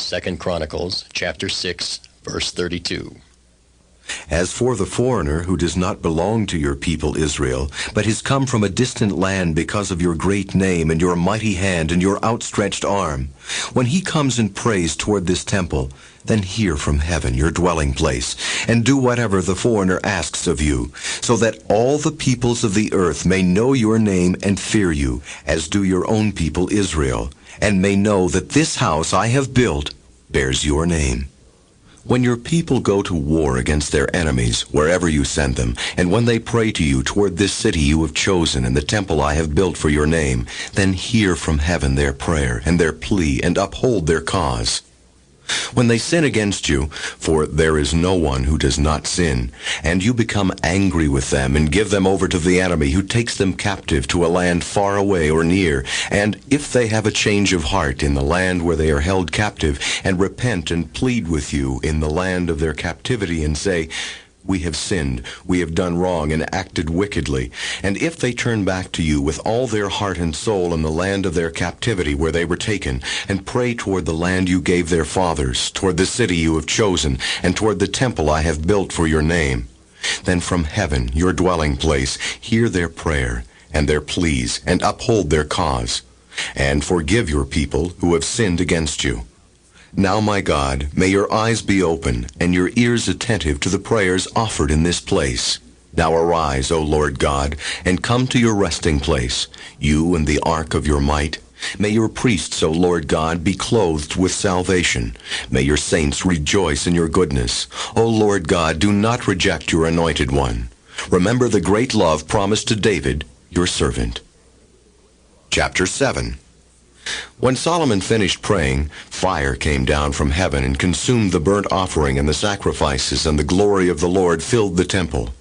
2 Chronicles chapter 6, verse 32. As for the foreigner who does not belong to your people Israel, but has come from a distant land because of your great name and your mighty hand and your outstretched arm, when he comes and prays toward this temple, then hear from heaven your dwelling place, and do whatever the foreigner asks of you, so that all the peoples of the earth may know your name and fear you, as do your own people Israel, and may know that this house I have built bears your name. When your people go to war against their enemies, wherever you send them, and when they pray to you toward this city you have chosen and the temple I have built for your name, then hear from heaven their prayer and their plea and uphold their cause. When they sin against you, for there is no one who does not sin, and you become angry with them and give them over to the enemy who takes them captive to a land far away or near, and if they have a change of heart in the land where they are held captive, and repent and plead with you in the land of their captivity and say, "We have sinned, we have done wrong and acted wickedly," and if they turn back to you with all their heart and soul in the land of their captivity where they were taken, and pray toward the land you gave their fathers, toward the city you have chosen, and toward the temple I have built for your name, then from heaven, your dwelling place, hear their prayer and their pleas, and uphold their cause, and forgive your people who have sinned against you. Now, my God, may your eyes be open and your ears attentive to the prayers offered in this place. Now arise, O Lord God, and come to your resting place, you and the ark of your might. May your priests, O Lord God, be clothed with salvation. May your saints rejoice in your goodness. O Lord God, do not reject your anointed one. Remember the great love promised to David, your servant. Chapter 7. When Solomon finished praying, fire came down from heaven and consumed the burnt offering and the sacrifices, and the glory of the Lord filled the temple.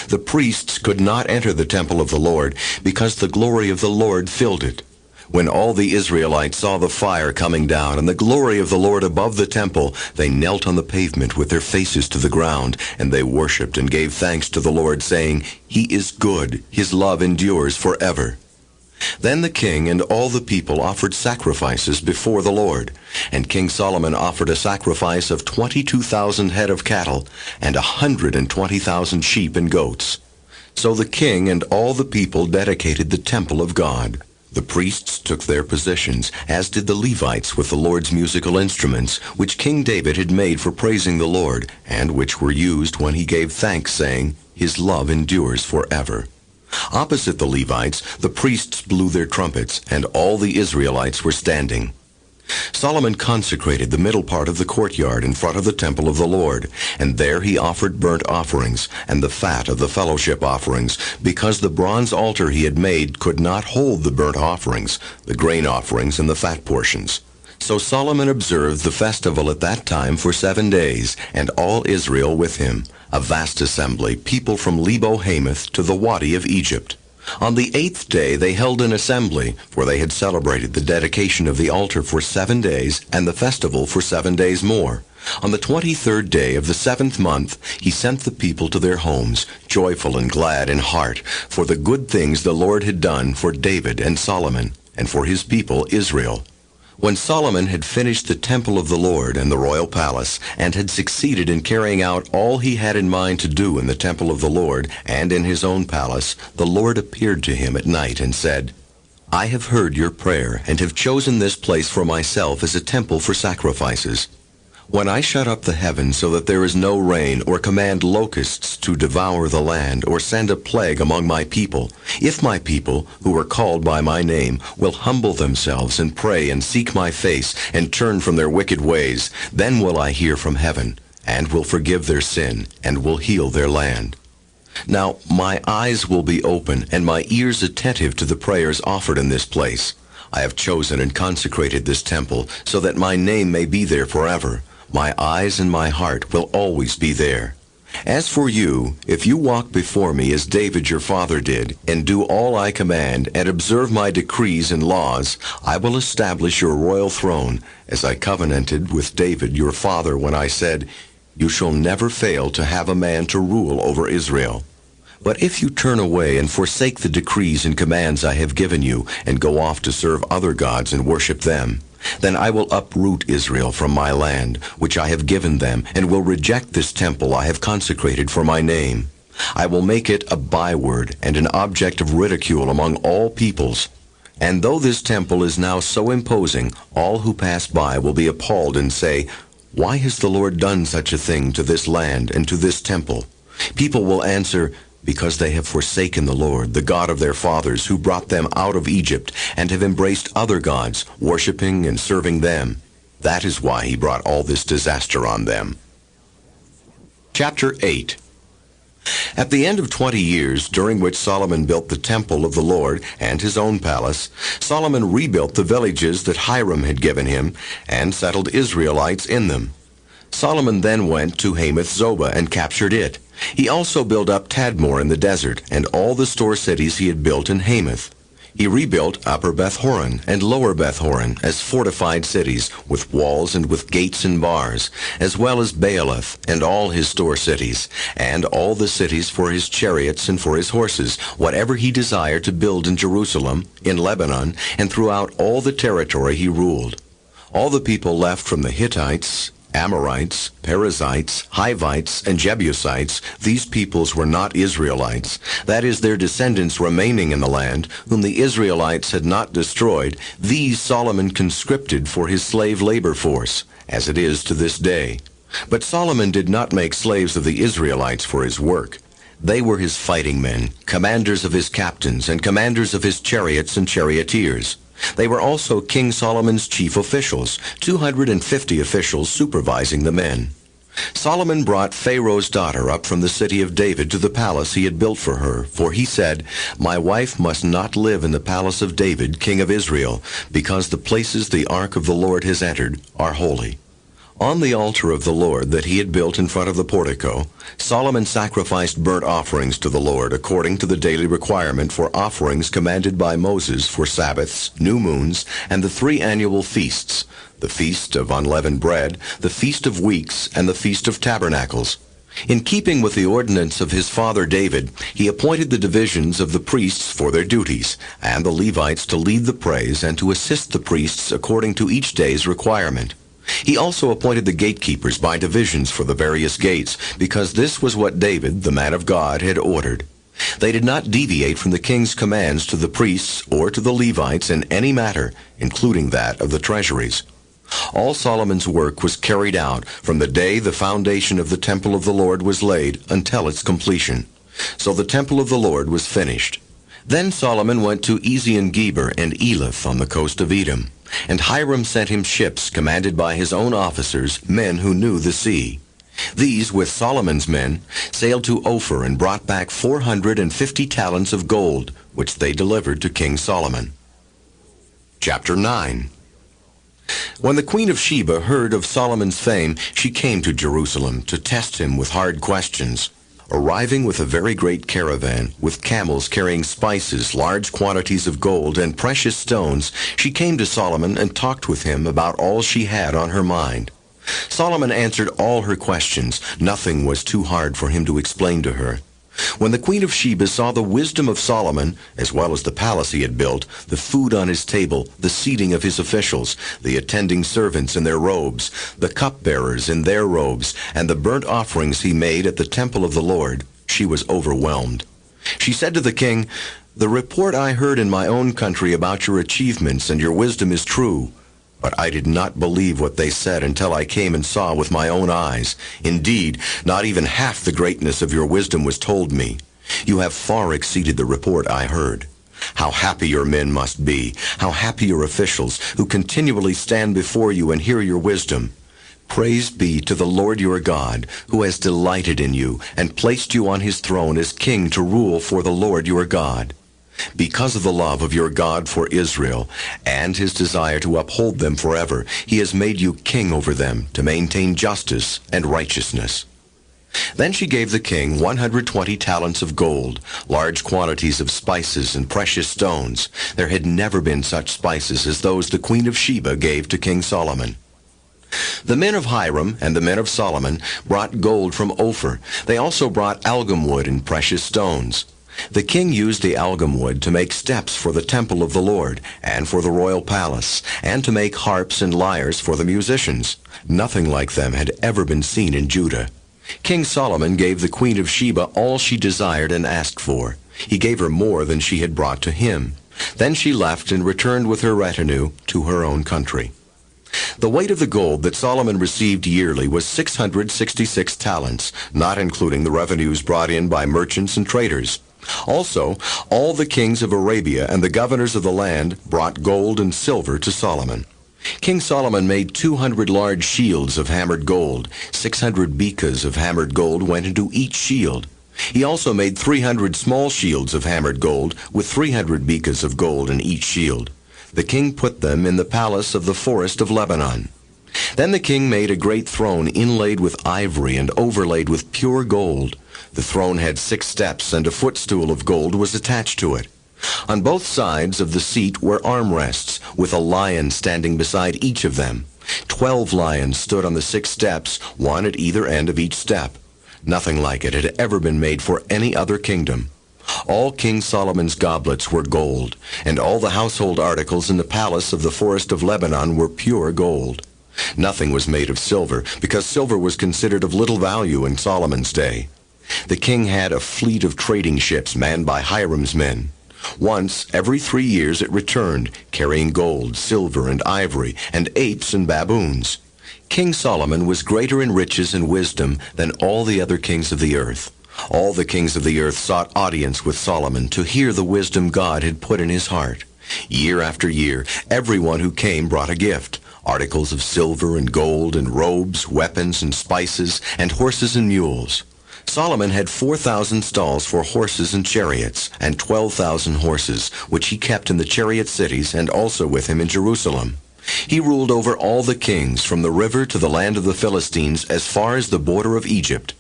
The priests could not enter the temple of the Lord, because the glory of the Lord filled it. When all the Israelites saw the fire coming down and the glory of the Lord above the temple, they knelt on the pavement with their faces to the ground, and they worshipped and gave thanks to the Lord, saying, "He is good, his love endures forever." Then the king and all the people offered sacrifices before the Lord, and King Solomon offered a sacrifice of 22,000 head of cattle and 120,000 sheep and goats. So the king and all the people dedicated the temple of God. The priests took their positions, as did the Levites with the Lord's musical instruments, which King David had made for praising the Lord, and which were used when he gave thanks, saying, "His love endures forever." Opposite the Levites, the priests blew their trumpets, and all the Israelites were standing. Solomon consecrated the middle part of the courtyard in front of the temple of the Lord, and there he offered burnt offerings and the fat of the fellowship offerings, because the bronze altar he had made could not hold the burnt offerings, the grain offerings, and the fat portions. So Solomon observed the festival at that time for 7 days, and all Israel with him, a vast assembly, people from Lebo-Hamath to the Wadi of Egypt. On the 8th day they held an assembly, for they had celebrated the dedication of the altar for 7 days, and the festival for 7 days more. On the 23rd day of the 7th month he sent the people to their homes, joyful and glad in heart, for the good things the Lord had done for David and Solomon, and for his people Israel. When Solomon had finished the temple of the Lord and the royal palace, and had succeeded in carrying out all he had in mind to do in the temple of the Lord and in his own palace, the Lord appeared to him at night and said, "I have heard your prayer and have chosen this place for myself as a temple for sacrifices. When I shut up the heavens so that there is no rain, or command locusts to devour the land, or send a plague among my people, if my people, who are called by my name, will humble themselves and pray and seek my face and turn from their wicked ways, then will I hear from heaven, and will forgive their sin, and will heal their land. Now my eyes will be open, and my ears attentive to the prayers offered in this place. I have chosen and consecrated this temple, so that my name may be there forever. My eyes and my heart will always be there. As for you, if you walk before me as David your father did, and do all I command, and observe my decrees and laws, I will establish your royal throne, as I covenanted with David your father when I said, 'You shall never fail to have a man to rule over Israel.' But if you turn away and forsake the decrees and commands I have given you, and go off to serve other gods and worship them, Then I will uproot Israel from my land, which I have given them, and will reject this temple I have consecrated for my name. I will make it a byword and an object of ridicule among all peoples. And though this temple is now so imposing, all who pass by will be appalled and say, Why has the Lord done such a thing to this land and to this temple? People will answer, Because they have forsaken the Lord, the God of their fathers, who brought them out of Egypt, and have embraced other gods, worshiping and serving them. That is why he brought all this disaster on them. Chapter 8. At the end of 20 years, during which Solomon built the temple of the Lord and his own palace, Solomon rebuilt the villages that Hiram had given him, and settled Israelites in them. Solomon then went to Hamath-zobah and captured it. He also built up Tadmor in the desert, and all the store cities he had built in Hamath. He rebuilt Upper Beth-horon and Lower Beth-horon as fortified cities, with walls and with gates and bars, as well as Baalath and all his store cities, and all the cities for his chariots and for his horses, whatever he desired to build in Jerusalem, in Lebanon, and throughout all the territory he ruled. All the people left from the Hittites, Amorites, Perizzites, Hivites, and Jebusites, these peoples were not Israelites. That is, their descendants remaining in the land, whom the Israelites had not destroyed, these Solomon conscripted for his slave labor force, as it is to this day. But Solomon did not make slaves of the Israelites for his work. They were his fighting men, commanders of his captains, and commanders of his chariots and charioteers. They were also King Solomon's chief officials, 250 officials supervising the men. Solomon brought Pharaoh's daughter up from the city of David to the palace he had built for her, for he said, My wife must not live in the palace of David, king of Israel, because the places the ark of the Lord has entered are holy. On the altar of the Lord that he had built in front of the portico, Solomon sacrificed burnt offerings to the Lord according to the daily requirement for offerings commanded by Moses for Sabbaths, new moons, and the 3 annual feasts, the Feast of Unleavened Bread, the Feast of Weeks, and the Feast of Tabernacles. In keeping with the ordinance of his father David, he appointed the divisions of the priests for their duties, and the Levites to lead the praise and to assist the priests according to each day's requirement. He also appointed the gatekeepers by divisions for the various gates, because this was what David, the man of God, had ordered. They did not deviate from the king's commands to the priests or to the Levites in any matter, including that of the treasuries. All Solomon's work was carried out from the day the foundation of the temple of the Lord was laid until its completion. So the temple of the Lord was finished. Then Solomon went to Ezion-Geber and Elath on the coast of Edom. And Hiram sent him ships commanded by his own officers, men who knew the sea. These, with Solomon's men, sailed to Ophir and brought back 450 talents of gold, which they delivered to King Solomon. Chapter 9. When the queen of Sheba heard of Solomon's fame, she came to Jerusalem to test him with hard questions. Arriving with a very great caravan, with camels carrying spices, large quantities of gold, and precious stones, she came to Solomon and talked with him about all she had on her mind. Solomon answered all her questions. Nothing was too hard for him to explain to her. When the queen of Sheba saw the wisdom of Solomon, as well as the palace he had built, the food on his table, the seating of his officials, the attending servants in their robes, the cupbearers in their robes, and the burnt offerings he made at the temple of the Lord, she was overwhelmed. She said to the king, "The report I heard in my own country about your achievements and your wisdom is true. But I did not believe what they said until I came and saw with my own eyes. Indeed, not even half the greatness of your wisdom was told me. You have far exceeded the report I heard. How happy your men must be, how happy your officials, who continually stand before you and hear your wisdom. Praise be to the Lord your God, who has delighted in you and placed you on his throne as king to rule for the Lord your God. Because of the love of your God for Israel and his desire to uphold them forever, he has made you king over them to maintain justice and righteousness." Then she gave the king 120 talents of gold, large quantities of spices and precious stones. There had never been such spices as those the queen of Sheba gave to King Solomon. The men of Hiram and the men of Solomon brought gold from Ophir. They also brought algum wood and precious stones. The king used the algum wood to make steps for the temple of the Lord and for the royal palace, and to make harps and lyres for the musicians. Nothing like them had ever been seen in Judah. King Solomon gave the queen of Sheba all she desired and asked for. He gave her more than she had brought to him. Then she left and returned with her retinue to her own country. The weight of the gold that Solomon received yearly was 666 talents, not including the revenues brought in by merchants and traders. Also, all the kings of Arabia and the governors of the land brought gold and silver to Solomon. King Solomon made 200 large shields of hammered gold. 600 bekas of hammered gold went into each shield. He also made 300 small shields of hammered gold, with 300 bekas of gold in each shield. The king put them in the palace of the forest of Lebanon. Then the king made a great throne inlaid with ivory and overlaid with pure gold. The throne had 6 steps, and a footstool of gold was attached to it. On both sides of the seat were armrests, with a lion standing beside each of them. 12 lions stood on the 6 steps, one at either end of each step. Nothing like it had ever been made for any other kingdom. All King Solomon's goblets were gold, and all the household articles in the palace of the forest of Lebanon were pure gold. Nothing was made of silver, because silver was considered of little value in Solomon's day. The king had a fleet of trading ships manned by Hiram's men. Once every 3 years it returned, carrying gold, silver, and ivory, and apes and baboons. King Solomon was greater in riches and wisdom than all the other kings of the earth. All the kings of the earth sought audience with Solomon to hear the wisdom God had put in his heart. Year after year, everyone who came brought a gift, articles of silver and gold and robes, weapons and spices, and horses and mules. Solomon had 4,000 stalls for horses and chariots, and 12,000 horses, which he kept in the chariot cities and also with him in Jerusalem. He ruled over all the kings, from the river to the land of the Philistines, as far as the border of Egypt.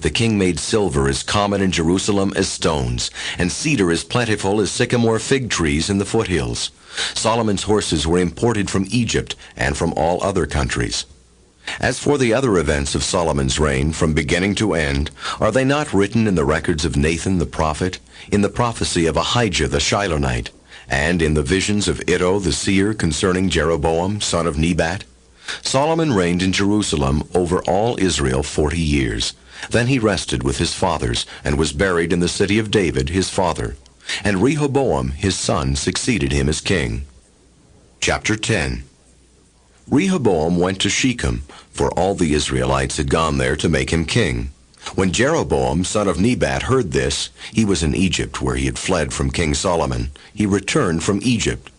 The king made silver as common in Jerusalem as stones, and cedar as plentiful as sycamore fig trees in the foothills. Solomon's horses were imported from Egypt and from all other countries. As for the other events of Solomon's reign, from beginning to end, are they not written in the records of Nathan the prophet, in the prophecy of Ahijah the Shilonite, and in the visions of Iddo the seer concerning Jeroboam, son of Nebat? Solomon reigned in Jerusalem over all Israel 40 years. Then he rested with his fathers, and was buried in the city of David his father. And Rehoboam his son succeeded him as king. Chapter 10. Rehoboam went to Shechem, for all the Israelites had gone there to make him king. When Jeroboam son of Nebat heard this, he was in Egypt, where he had fled from King Solomon. He returned from Egypt.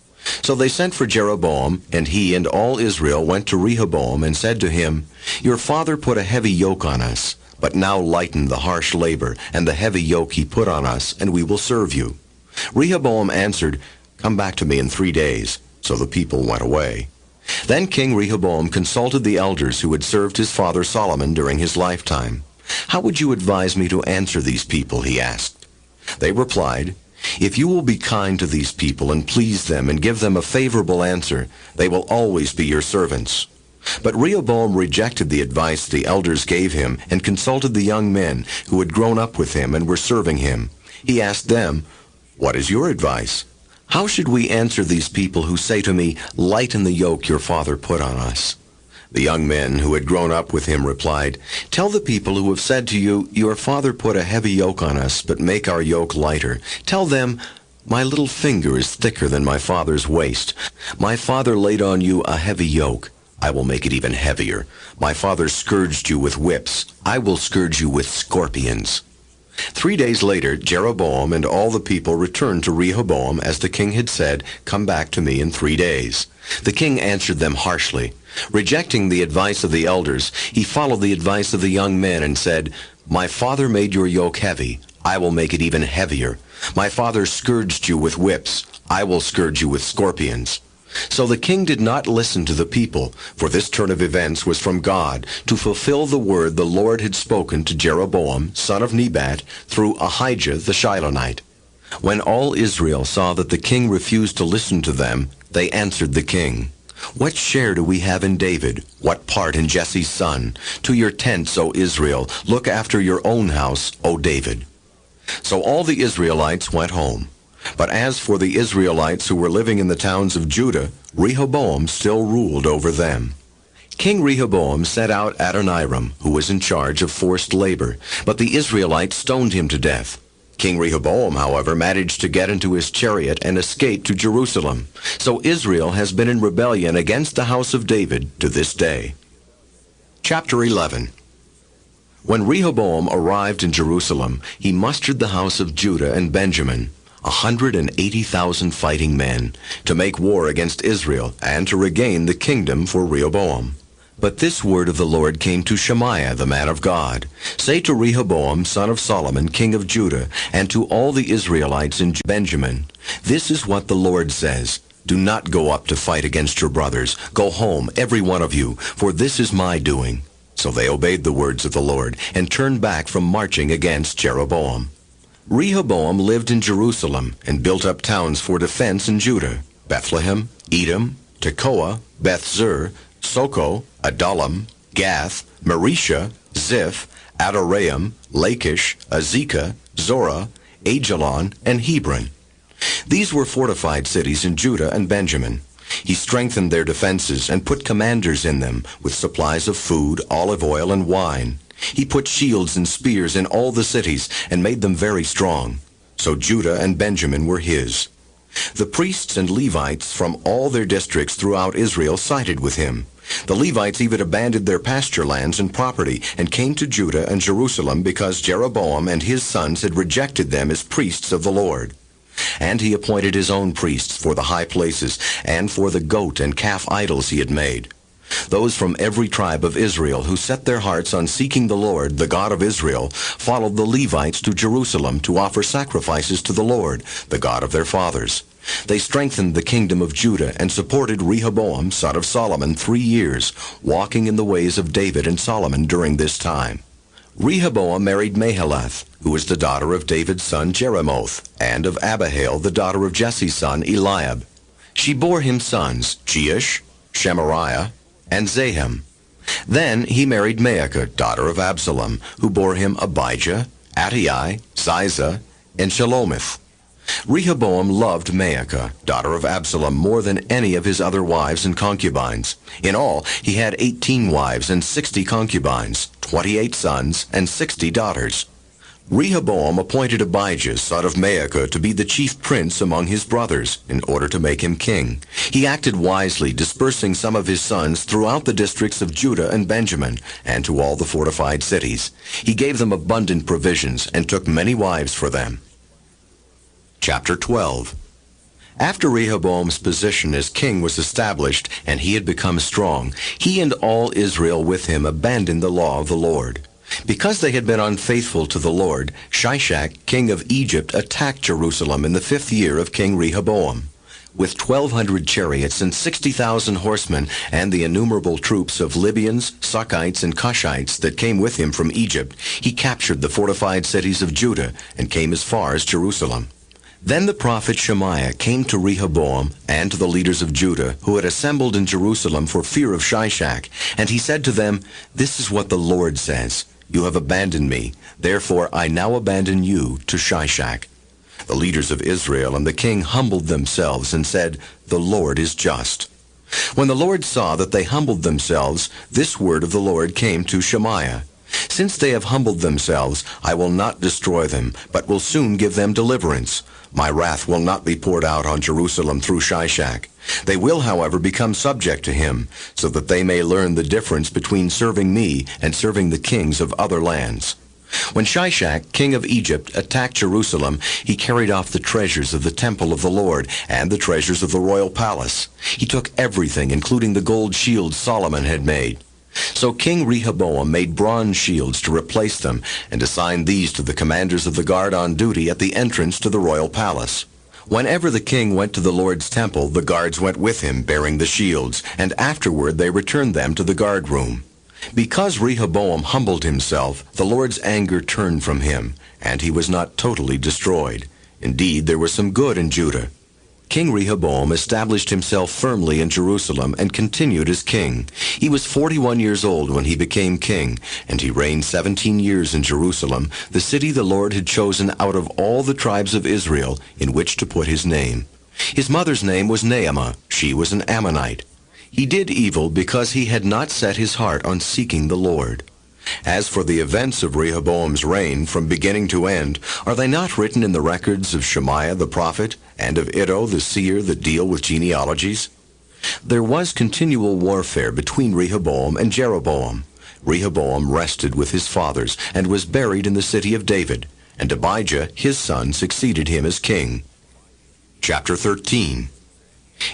So they sent for Jeroboam, and he and all Israel went to Rehoboam and said to him, "Your father put a heavy yoke on us, but now lighten the harsh labor and the heavy yoke he put on us, and we will serve you." Rehoboam answered, "Come back to me in 3 days." So the people went away. Then King Rehoboam consulted the elders who had served his father Solomon during his lifetime. "How would you advise me to answer these people?" he asked. They replied, "If you will be kind to these people and please them and give them a favorable answer, they will always be your servants." But Rehoboam rejected the advice the elders gave him and consulted the young men who had grown up with him and were serving him. He asked them, "What is your advice? How should we answer these people who say to me, 'Lighten the yoke your father put on us'?" The young men who had grown up with him replied, "Tell the people who have said to you, 'Your father put a heavy yoke on us, but make our yoke lighter.' Tell them, 'My little finger is thicker than my father's waist. My father laid on you a heavy yoke. I will make it even heavier. My father scourged you with whips. I will scourge you with scorpions." 3 days later, Jeroboam and all the people returned to Rehoboam, as the king had said, "Come back to me in 3 days." The king answered them harshly. Rejecting the advice of the elders, he followed the advice of the young men and said, "My father made your yoke heavy. I will make it even heavier. My father scourged you with whips. I will scourge you with scorpions." So the king did not listen to the people, for this turn of events was from God, to fulfill the word the Lord had spoken to Jeroboam, son of Nebat, through Ahijah the Shilonite. When all Israel saw that the king refused to listen to them, they answered the king, "What share do we have in David? What part in Jesse's son? To your tents, O Israel! Look after your own house, O David." So all the Israelites went home. But as for the Israelites who were living in the towns of Judah, Rehoboam still ruled over them. King Rehoboam sent out Adoniram, who was in charge of forced labor, but the Israelites stoned him to death. King Rehoboam, however, managed to get into his chariot and escape to Jerusalem. So Israel has been in rebellion against the house of David to this day. Chapter 11. When Rehoboam arrived in Jerusalem, he mustered the house of Judah and Benjamin, 180,000 fighting men, to make war against Israel and to regain the kingdom for Rehoboam. But this word of the Lord came to Shemaiah the man of God. Say to Rehoboam, son of Solomon, king of Judah, and to all the Israelites in Benjamin, this is what the Lord says. Do not go up to fight against your brothers. Go home, every one of you, for this is my doing. So they obeyed the words of the Lord, and turned back from marching against Jeroboam. Rehoboam lived in Jerusalem, and built up towns for defense in Judah: Bethlehem, Edom, Tekoa, Beth-zur, Soko, Adullam, Gath, Maresha, Ziph, Adoraim, Lachish, Azekah, Zorah, Ajalon, and Hebron. These were fortified cities in Judah and Benjamin. He strengthened their defenses and put commanders in them with supplies of food, olive oil, and wine. He put shields and spears in all the cities and made them very strong. So Judah and Benjamin were his. The priests and Levites from all their districts throughout Israel sided with him. The Levites even abandoned their pasture lands and property and came to Judah and Jerusalem because Jeroboam and his sons had rejected them as priests of the Lord. And he appointed his own priests for the high places and for the goat and calf idols he had made. Those from every tribe of Israel who set their hearts on seeking the Lord, the God of Israel, followed the Levites to Jerusalem to offer sacrifices to the Lord, the God of their fathers. They strengthened the kingdom of Judah and supported Rehoboam, son of Solomon, 3 years, walking in the ways of David and Solomon during this time. Rehoboam married Mahalath, who was the daughter of David's son Jeremoth, and of Abihail, the daughter of Jesse's son Eliab. She bore him sons, Jeush, Shemariah, and Zahem. Then he married Maacah, daughter of Absalom, who bore him Abijah, Attai, Ziza, and Shelomith. Rehoboam loved Maacah, daughter of Absalom, more than any of his other wives and concubines. In all, he had 18 wives and 60 concubines, 28 sons, and 60 daughters. Rehoboam appointed Abijah, son of Maacah, to be the chief prince among his brothers, in order to make him king. He acted wisely, dispersing some of his sons throughout the districts of Judah and Benjamin, and to all the fortified cities. He gave them abundant provisions, and took many wives for them. Chapter 12. After Rehoboam's position as king was established, and he had become strong, he and all Israel with him abandoned the law of the Lord. Because they had been unfaithful to the Lord, Shishak, king of Egypt, attacked Jerusalem in the 5th year of King Rehoboam. With 1,200 chariots and 60,000 horsemen, and the innumerable troops of Libyans, Sukkites, and Cushites that came with him from Egypt, he captured the fortified cities of Judah and came as far as Jerusalem. Then the prophet Shemaiah came to Rehoboam and to the leaders of Judah, who had assembled in Jerusalem for fear of Shishak, and he said to them, "This is what the Lord says. You have abandoned me, therefore I now abandon you to Shishak." The leaders of Israel and the king humbled themselves and said, "The Lord is just." When the Lord saw that they humbled themselves, this word of the Lord came to Shemaiah: "Since they have humbled themselves, I will not destroy them, but will soon give them deliverance. My wrath will not be poured out on Jerusalem through Shishak. They will, however, become subject to him, so that they may learn the difference between serving me and serving the kings of other lands." When Shishak, king of Egypt, attacked Jerusalem, he carried off the treasures of the temple of the Lord and the treasures of the royal palace. He took everything, including the gold shields Solomon had made. So King Rehoboam made bronze shields to replace them, and assigned these to the commanders of the guard on duty at the entrance to the royal palace. Whenever the king went to the Lord's temple, the guards went with him bearing the shields, and afterward they returned them to the guard room. Because Rehoboam humbled himself, the Lord's anger turned from him, and he was not totally destroyed. Indeed, there was some good in Judah. King Rehoboam established himself firmly in Jerusalem and continued as king. He was 41 years old when he became king, and he reigned 17 years in Jerusalem, the city the Lord had chosen out of all the tribes of Israel in which to put his name. His mother's name was Naamah. She was an Ammonite. He did evil because he had not set his heart on seeking the Lord. As for the events of Rehoboam's reign from beginning to end, are they not written in the records of Shemaiah the prophet and of Iddo the seer that deal with genealogies? There was continual warfare between Rehoboam and Jeroboam. Rehoboam rested with his fathers and was buried in the city of David, and Abijah his son succeeded him as king. Chapter 13.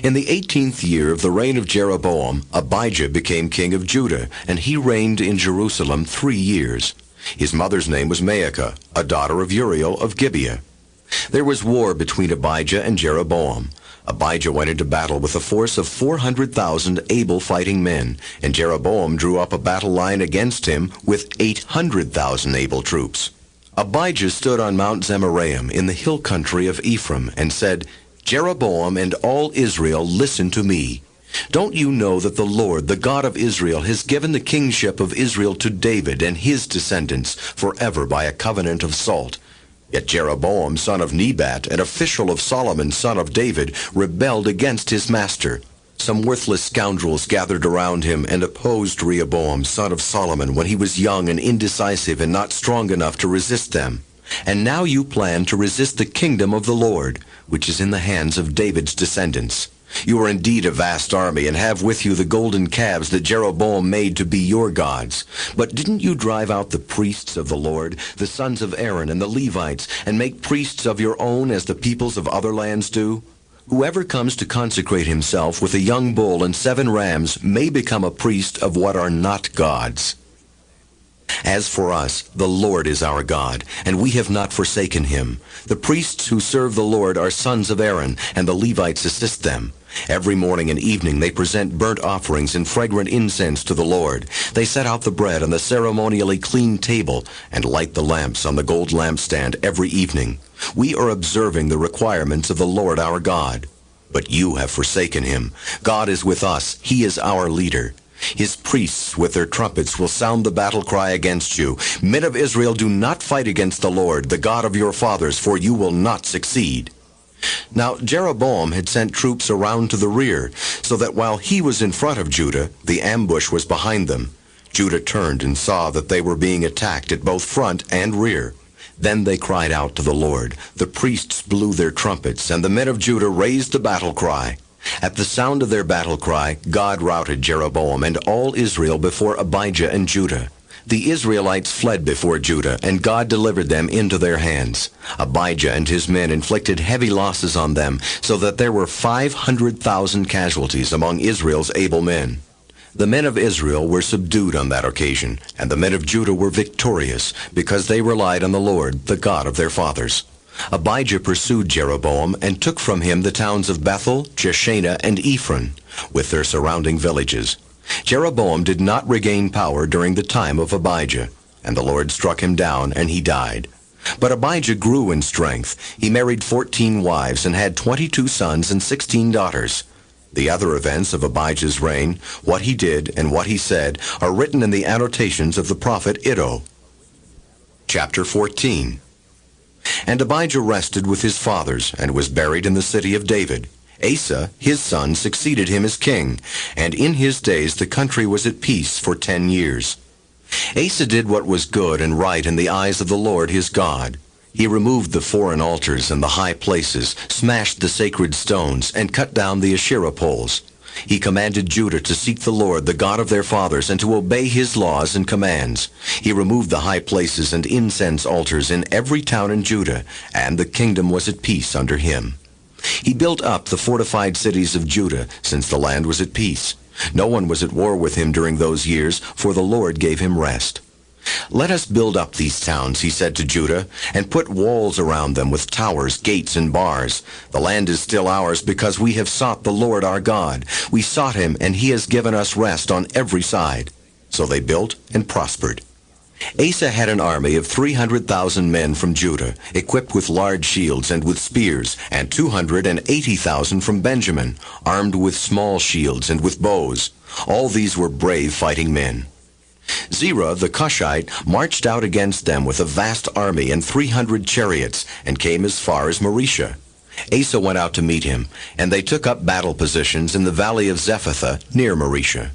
In the 18th year of the reign of Jeroboam, Abijah became king of Judah, and he reigned in Jerusalem 3 years. His mother's name was Maacah, a daughter of Uriel of Gibeah. There was war between Abijah and Jeroboam. Abijah went into battle with a force of 400,000 able fighting men, and Jeroboam drew up a battle line against him with 800,000 able troops. Abijah stood on Mount Zemaraim in the hill country of Ephraim and said, "Jeroboam and all Israel, listen to me. Don't you know that the Lord, the God of Israel, has given the kingship of Israel to David and his descendants forever by a covenant of salt? Yet Jeroboam, son of Nebat, an official of Solomon, son of David, rebelled against his master. Some worthless scoundrels gathered around him and opposed Rehoboam, son of Solomon, when he was young and indecisive and not strong enough to resist them. And now you plan to resist the kingdom of the Lord, which is in the hands of David's descendants. You are indeed a vast army, and have with you the golden calves that Jeroboam made to be your gods. But didn't you drive out the priests of the Lord, the sons of Aaron and the Levites, and make priests of your own as the peoples of other lands do? Whoever comes to consecrate himself with a young bull and 7 rams may become a priest of what are not gods. As for us, the Lord is our God, and we have not forsaken him. The priests who serve the Lord are sons of Aaron, and the Levites assist them. Every morning and evening they present burnt offerings and fragrant incense to the Lord. They set out the bread on the ceremonially clean table and light the lamps on the gold lampstand every evening. We are observing the requirements of the Lord our God. But you have forsaken him. God is with us. He is our leader. His priests with their trumpets will sound the battle cry against you. Men of Israel, do not fight against the Lord, the God of your fathers, for you will not succeed." Now Jeroboam had sent troops around to the rear, so that while he was in front of Judah, the ambush was behind them. Judah turned and saw that they were being attacked at both front and rear. Then they cried out to the Lord. The priests blew their trumpets, and the men of Judah raised the battle cry. At the sound of their battle cry, God routed Jeroboam and all Israel before Abijah and Judah. The Israelites fled before Judah, and God delivered them into their hands. Abijah and his men inflicted heavy losses on them, so that there were 500,000 casualties among Israel's able men. The men of Israel were subdued on that occasion, and the men of Judah were victorious, because they relied on the Lord, the God of their fathers. Abijah pursued Jeroboam and took from him the towns of Bethel, Jeshanah, and Ephron, with their surrounding villages. Jeroboam did not regain power during the time of Abijah, and the Lord struck him down, and he died. But Abijah grew in strength. He married 14 wives and had 22 sons and 16 daughters. The other events of Abijah's reign, what he did and what he said, are written in the annotations of the prophet Iddo. Chapter 14. And Abijah rested with his fathers, and was buried in the city of David. Asa, his son, succeeded him as king, and in his days the country was at peace for 10 years. Asa did what was good and right in the eyes of the Lord his God. He removed the foreign altars and the high places, smashed the sacred stones, and cut down the Asherah poles. He commanded Judah to seek the Lord, the God of their fathers, and to obey his laws and commands. He removed the high places and incense altars in every town in Judah, and the kingdom was at peace under him. He built up the fortified cities of Judah, since the land was at peace. No one was at war with him during those years, for the Lord gave him rest. "Let us build up these towns," he said to Judah, "and put walls around them with towers, gates, and bars. The land is still ours because we have sought the Lord our God. We sought him, and he has given us rest on every side." So they built and prospered. Asa had an army of 300,000 men from Judah, equipped with large shields and with spears, and 280,000 from Benjamin, armed with small shields and with bows. All these were brave fighting men. Zerah the Cushite marched out against them with a vast army and 300 chariots, and came as far as Maresha. Asa went out to meet him, and they took up battle positions in the valley of Zephathah near Maresha.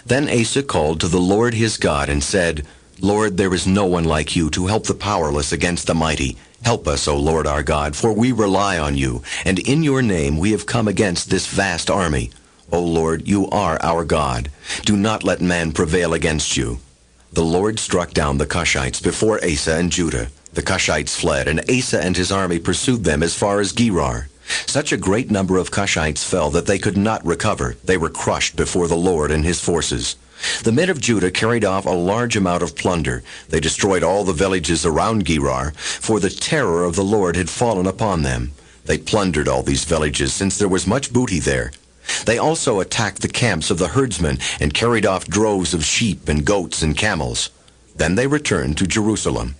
Then Asa called to the Lord his God and said, Lord, there is no one like you to help the powerless against the mighty. Help us, O Lord our God, for we rely on you, and in your name we have come against this vast army. O Lord, you are our God. Do not let man prevail against you. The Lord struck down the Cushites before Asa and Judah. The Cushites fled, and Asa and his army pursued them as far as Gerar. Such a great number of Cushites fell that they could not recover. They were crushed before the Lord and his forces. The men of Judah carried off a large amount of plunder. They destroyed all the villages around Gerar, for the terror of the Lord had fallen upon them. They plundered all these villages, since there was much booty there. They also attacked the camps of the herdsmen and carried off droves of sheep and goats and camels. Then they returned to Jerusalem.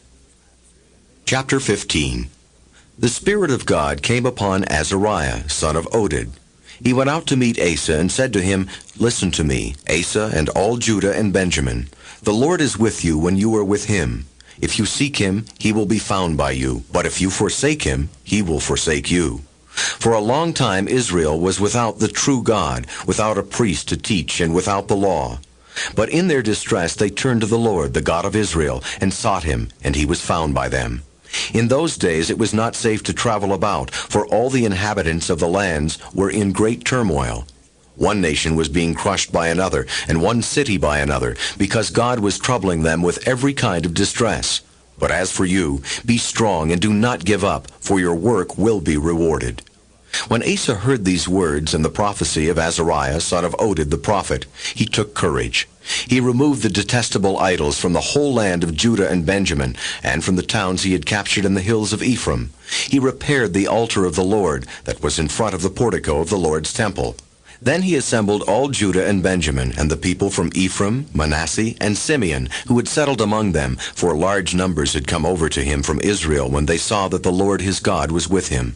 Chapter 15. The Spirit of God came upon Azariah, son of Oded. He went out to meet Asa and said to him, Listen to me, Asa and all Judah and Benjamin. The Lord is with you when you are with him. If you seek him, he will be found by you. But if you forsake him, he will forsake you. For a long time Israel was without the true God, without a priest to teach, and without the law. But in their distress they turned to the Lord, the God of Israel, and sought him, and he was found by them. In those days it was not safe to travel about, for all the inhabitants of the lands were in great turmoil. One nation was being crushed by another, and one city by another, because God was troubling them with every kind of distress. But as for you, be strong and do not give up, for your work will be rewarded. When Asa heard these words and the prophecy of Azariah, son of Oded the prophet, he took courage. He removed the detestable idols from the whole land of Judah and Benjamin, and from the towns he had captured in the hills of Ephraim. He repaired the altar of the Lord that was in front of the portico of the Lord's temple. Then he assembled all Judah and Benjamin, and the people from Ephraim, Manasseh, and Simeon, who had settled among them, for large numbers had come over to him from Israel when they saw that the Lord his God was with him.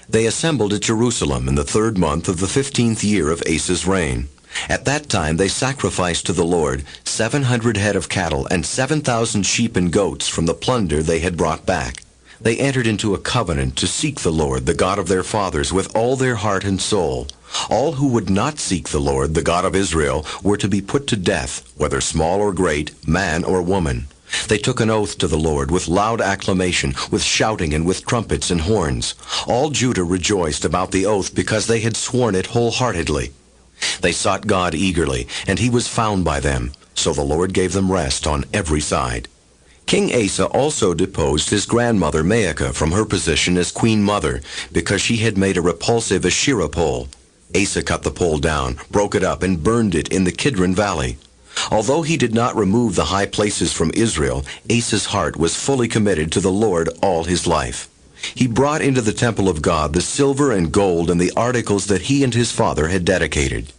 They assembled at Jerusalem in the 3rd month of the 15th year of Asa's reign. At that time they sacrificed to the Lord 700 head of cattle and 7,000 sheep and goats from the plunder they had brought back. They entered into a covenant to seek the Lord, the God of their fathers, with all their heart and soul. All who would not seek the Lord, the God of Israel, were to be put to death, whether small or great, man or woman. They took an oath to the Lord with loud acclamation, with shouting and with trumpets and horns. All Judah rejoiced about the oath because they had sworn it wholeheartedly. They sought God eagerly, and he was found by them. So the Lord gave them rest on every side. King Asa also deposed his grandmother Maacah from her position as queen mother, because she had made a repulsive Asherah pole. Asa cut the pole down, broke it up, and burned it in the Kidron Valley. Although he did not remove the high places from Israel, Asa's heart was fully committed to the Lord all his life. He brought into the temple of God the silver and gold and the articles that he and his father had dedicated.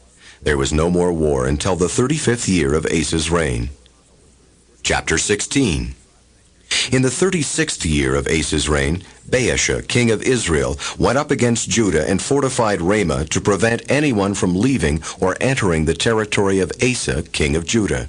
There was no more war until the 35th year of Asa's reign. Chapter 16. In the 36th year of Asa's reign, Baasha, king of Israel, went up against Judah and fortified Ramah to prevent anyone from leaving or entering the territory of Asa, king of Judah.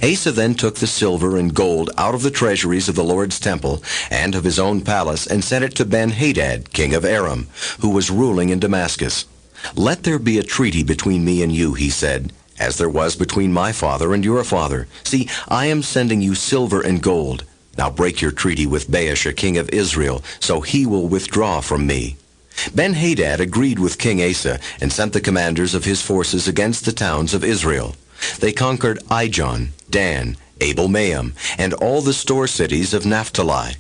Asa then took the silver and gold out of the treasuries of the Lord's temple and of his own palace and sent it to Ben-Hadad, king of Aram, who was ruling in Damascus. Let there be a treaty between me and you, he said, as there was between my father and your father. See, I am sending you silver and gold. Now break your treaty with Baasha, king of Israel, so he will withdraw from me. Ben-Hadad agreed with King Asa and sent the commanders of his forces against the towns of Israel. They conquered Ijon, Dan, Abel-Maim, and all the store cities of Naphtali.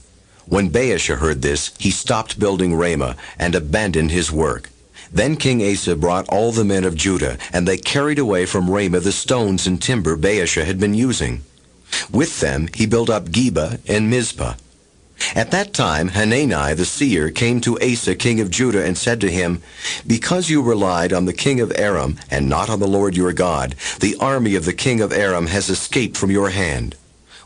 When Baasha heard this, he stopped building Ramah and abandoned his work. Then King Asa brought all the men of Judah, and they carried away from Ramah the stones and timber Baasha had been using. With them he built up Geba and Mizpah. At that time Hanani the seer came to Asa king of Judah and said to him, Because you relied on the king of Aram and not on the Lord your God, the army of the king of Aram has escaped from your hand.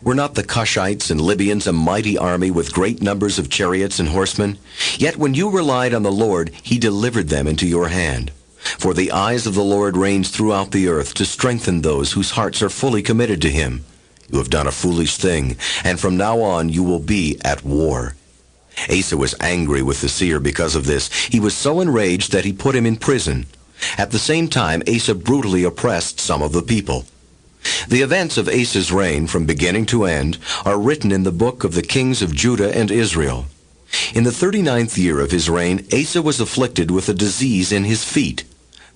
Were not the Cushites and Libyans a mighty army with great numbers of chariots and horsemen? Yet when you relied on the Lord, he delivered them into your hand. For the eyes of the Lord range throughout the earth to strengthen those whose hearts are fully committed to him. You have done a foolish thing, and from now on you will be at war." Asa was angry with the seer because of this. He was so enraged that he put him in prison. At the same time, Asa brutally oppressed some of the people. The events of Asa's reign from beginning to end are written in the book of the kings of Judah and Israel. In the 39th year of his reign, Asa was afflicted with a disease in his feet.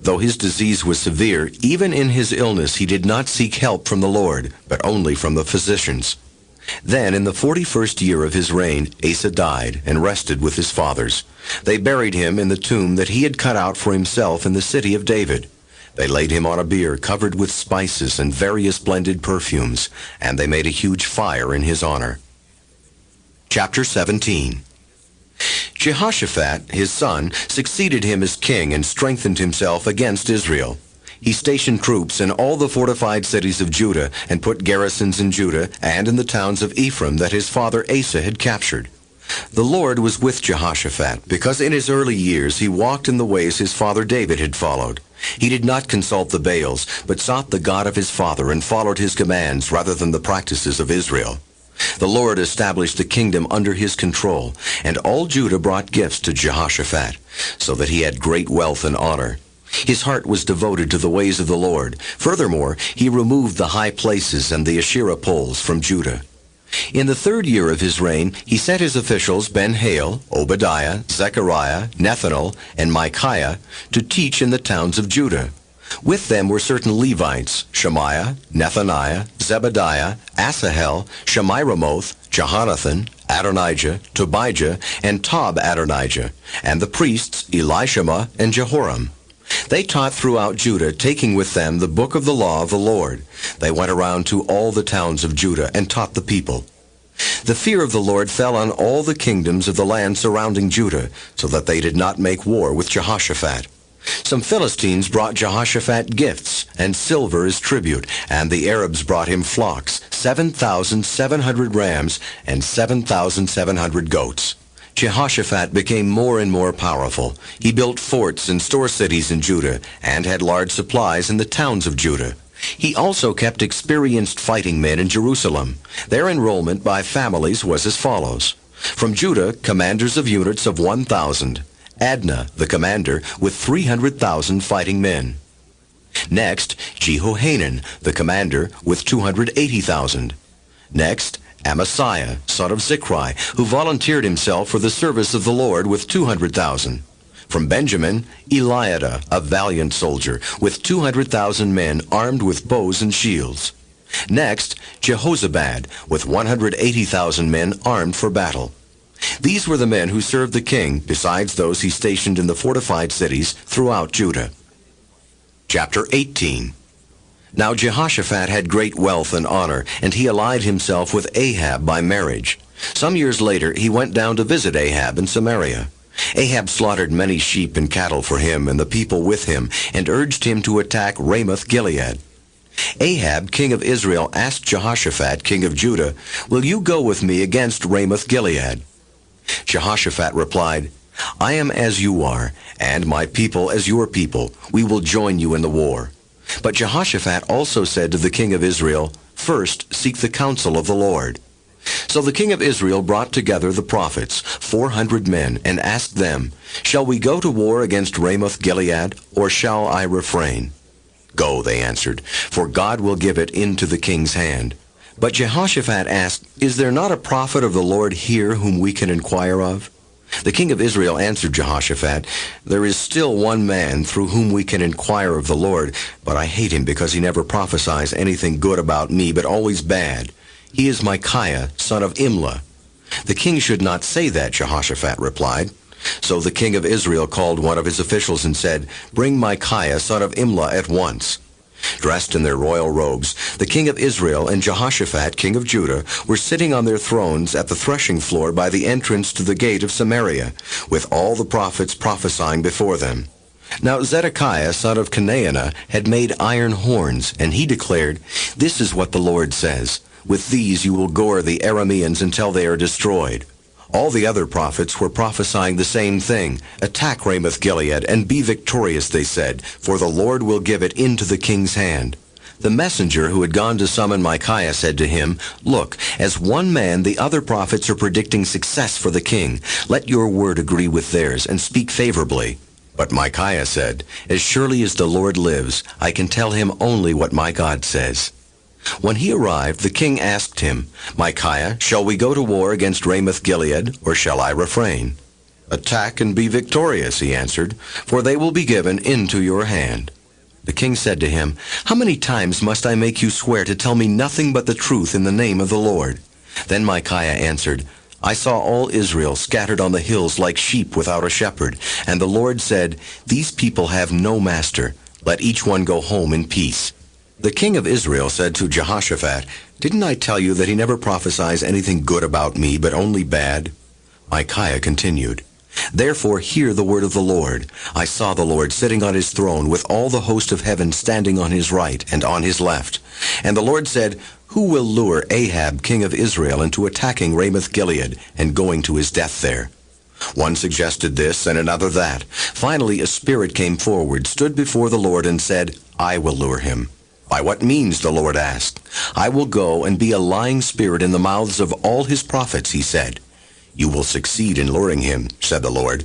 Though his disease was severe, even in his illness he did not seek help from the Lord, but only from the physicians. Then in the 41st year of his reign, Asa died and rested with his fathers. They buried him in the tomb that he had cut out for himself in the city of David. They laid him on a bier covered with spices and various blended perfumes, and they made a huge fire in his honor. Chapter 17. Jehoshaphat, his son, succeeded him as king and strengthened himself against Israel. He stationed troops in all the fortified cities of Judah and put garrisons in Judah and in the towns of Ephraim that his father Asa had captured. The Lord was with Jehoshaphat, because in his early years he walked in the ways his father David had followed. He did not consult the Baals, but sought the God of his father and followed his commands rather than the practices of Israel. The Lord established the kingdom under his control, and all Judah brought gifts to Jehoshaphat, so that he had great wealth and honor. His heart was devoted to the ways of the Lord. Furthermore, he removed the high places and the Asherah poles from Judah. In the 3rd year of his reign, he set his officials Ben-Hail, Obadiah, Zechariah, Nethanel, and Micaiah to teach in the towns of Judah. With them were certain Levites, Shemaiah, Nethaniah, Zebediah, Asahel, Shemiramoth, Jehonathan, Adonijah, Tobijah, and Tob-Adonijah, and the priests Elishama and Jehoram. They taught throughout Judah, taking with them the book of the law of the Lord. They went around to all the towns of Judah and taught the people. The fear of the Lord fell on all the kingdoms of the land surrounding Judah, so that they did not make war with Jehoshaphat. Some Philistines brought Jehoshaphat gifts and silver as tribute, and the Arabs brought him flocks, 7,700 rams and 7,700 goats. Jehoshaphat became more and more powerful. He built forts and store cities in Judah and had large supplies in the towns of Judah. He also kept experienced fighting men in Jerusalem. Their enrollment by families was as follows. From Judah, commanders of units of 1,000. Adnah, the commander, with 300,000 fighting men. Next, Jehohanan, the commander, with 280,000. Next, Amasiah, son of Zichri, who volunteered himself for the service of the Lord with 200,000. From Benjamin, Eliada, a valiant soldier, with 200,000 men armed with bows and shields. Next, Jehozabad, with 180,000 men armed for battle. These were the men who served the king, besides those he stationed in the fortified cities throughout Judah. Chapter 18. Now Jehoshaphat had great wealth and honor, and he allied himself with Ahab by marriage. Some years later he went down to visit Ahab in Samaria. Ahab slaughtered many sheep and cattle for him and the people with him, and urged him to attack Ramoth-Gilead. Ahab, king of Israel, asked Jehoshaphat, king of Judah, "Will you go with me against Ramoth-Gilead?" Jehoshaphat replied, "I am as you are, and my people as your people. We will join you in the war." But Jehoshaphat also said to the king of Israel, "First seek the counsel of the Lord." So the king of Israel brought together the prophets, 400 men, and asked them, "Shall we go to war against Ramoth-Gilead, or shall I refrain?" "Go," they answered, "for God will give it into the king's hand." But Jehoshaphat asked, "Is there not a prophet of the Lord here whom we can inquire of?" The king of Israel answered Jehoshaphat, "There is still one man through whom we can inquire of the Lord, but I hate him because he never prophesies anything good about me, but always bad. He is Micaiah, son of Imlah." "The king should not say that," Jehoshaphat replied. So the king of Israel called one of his officials and said, "Bring Micaiah, son of Imlah, at once." Dressed in their royal robes, the king of Israel and Jehoshaphat, king of Judah, were sitting on their thrones at the threshing floor by the entrance to the gate of Samaria, with all the prophets prophesying before them. Now Zedekiah, son of Chenaanah, had made iron horns, and he declared, "This is what the Lord says. With these you will gore the Arameans until they are destroyed. All the other prophets were prophesying the same thing. Attack Ramoth-Gilead and be victorious, they said, for the Lord will give it into the king's hand. The messenger who had gone to summon Micaiah said to him, Look, as one man the other prophets are predicting success for the king. Let your word agree with theirs and speak favorably. But Micaiah said, As surely as the Lord lives, I can tell him only what my God says. When he arrived, the king asked him, Micaiah, shall we go to war against Ramoth-Gilead, or shall I refrain? Attack and be victorious, he answered, for they will be given into your hand. The king said to him, How many times must I make you swear to tell me nothing but the truth in the name of the Lord? Then Micaiah answered, I saw all Israel scattered on the hills like sheep without a shepherd, and the Lord said, These people have no master. Let each one go home in peace. The king of Israel said to Jehoshaphat, Didn't I tell you that he never prophesies anything good about me, but only bad? Micaiah continued, Therefore hear the word of the Lord. I saw the Lord sitting on his throne with all the host of heaven standing on his right and on his left. And the Lord said, Who will lure Ahab, king of Israel, into attacking Ramoth-Gilead and going to his death there? One suggested this and another that. Finally a spirit came forward, stood before the Lord, and said, I will lure him. By what means? The Lord asked. I will go and be a lying spirit in the mouths of all his prophets, he said. You will succeed in luring him, said the Lord.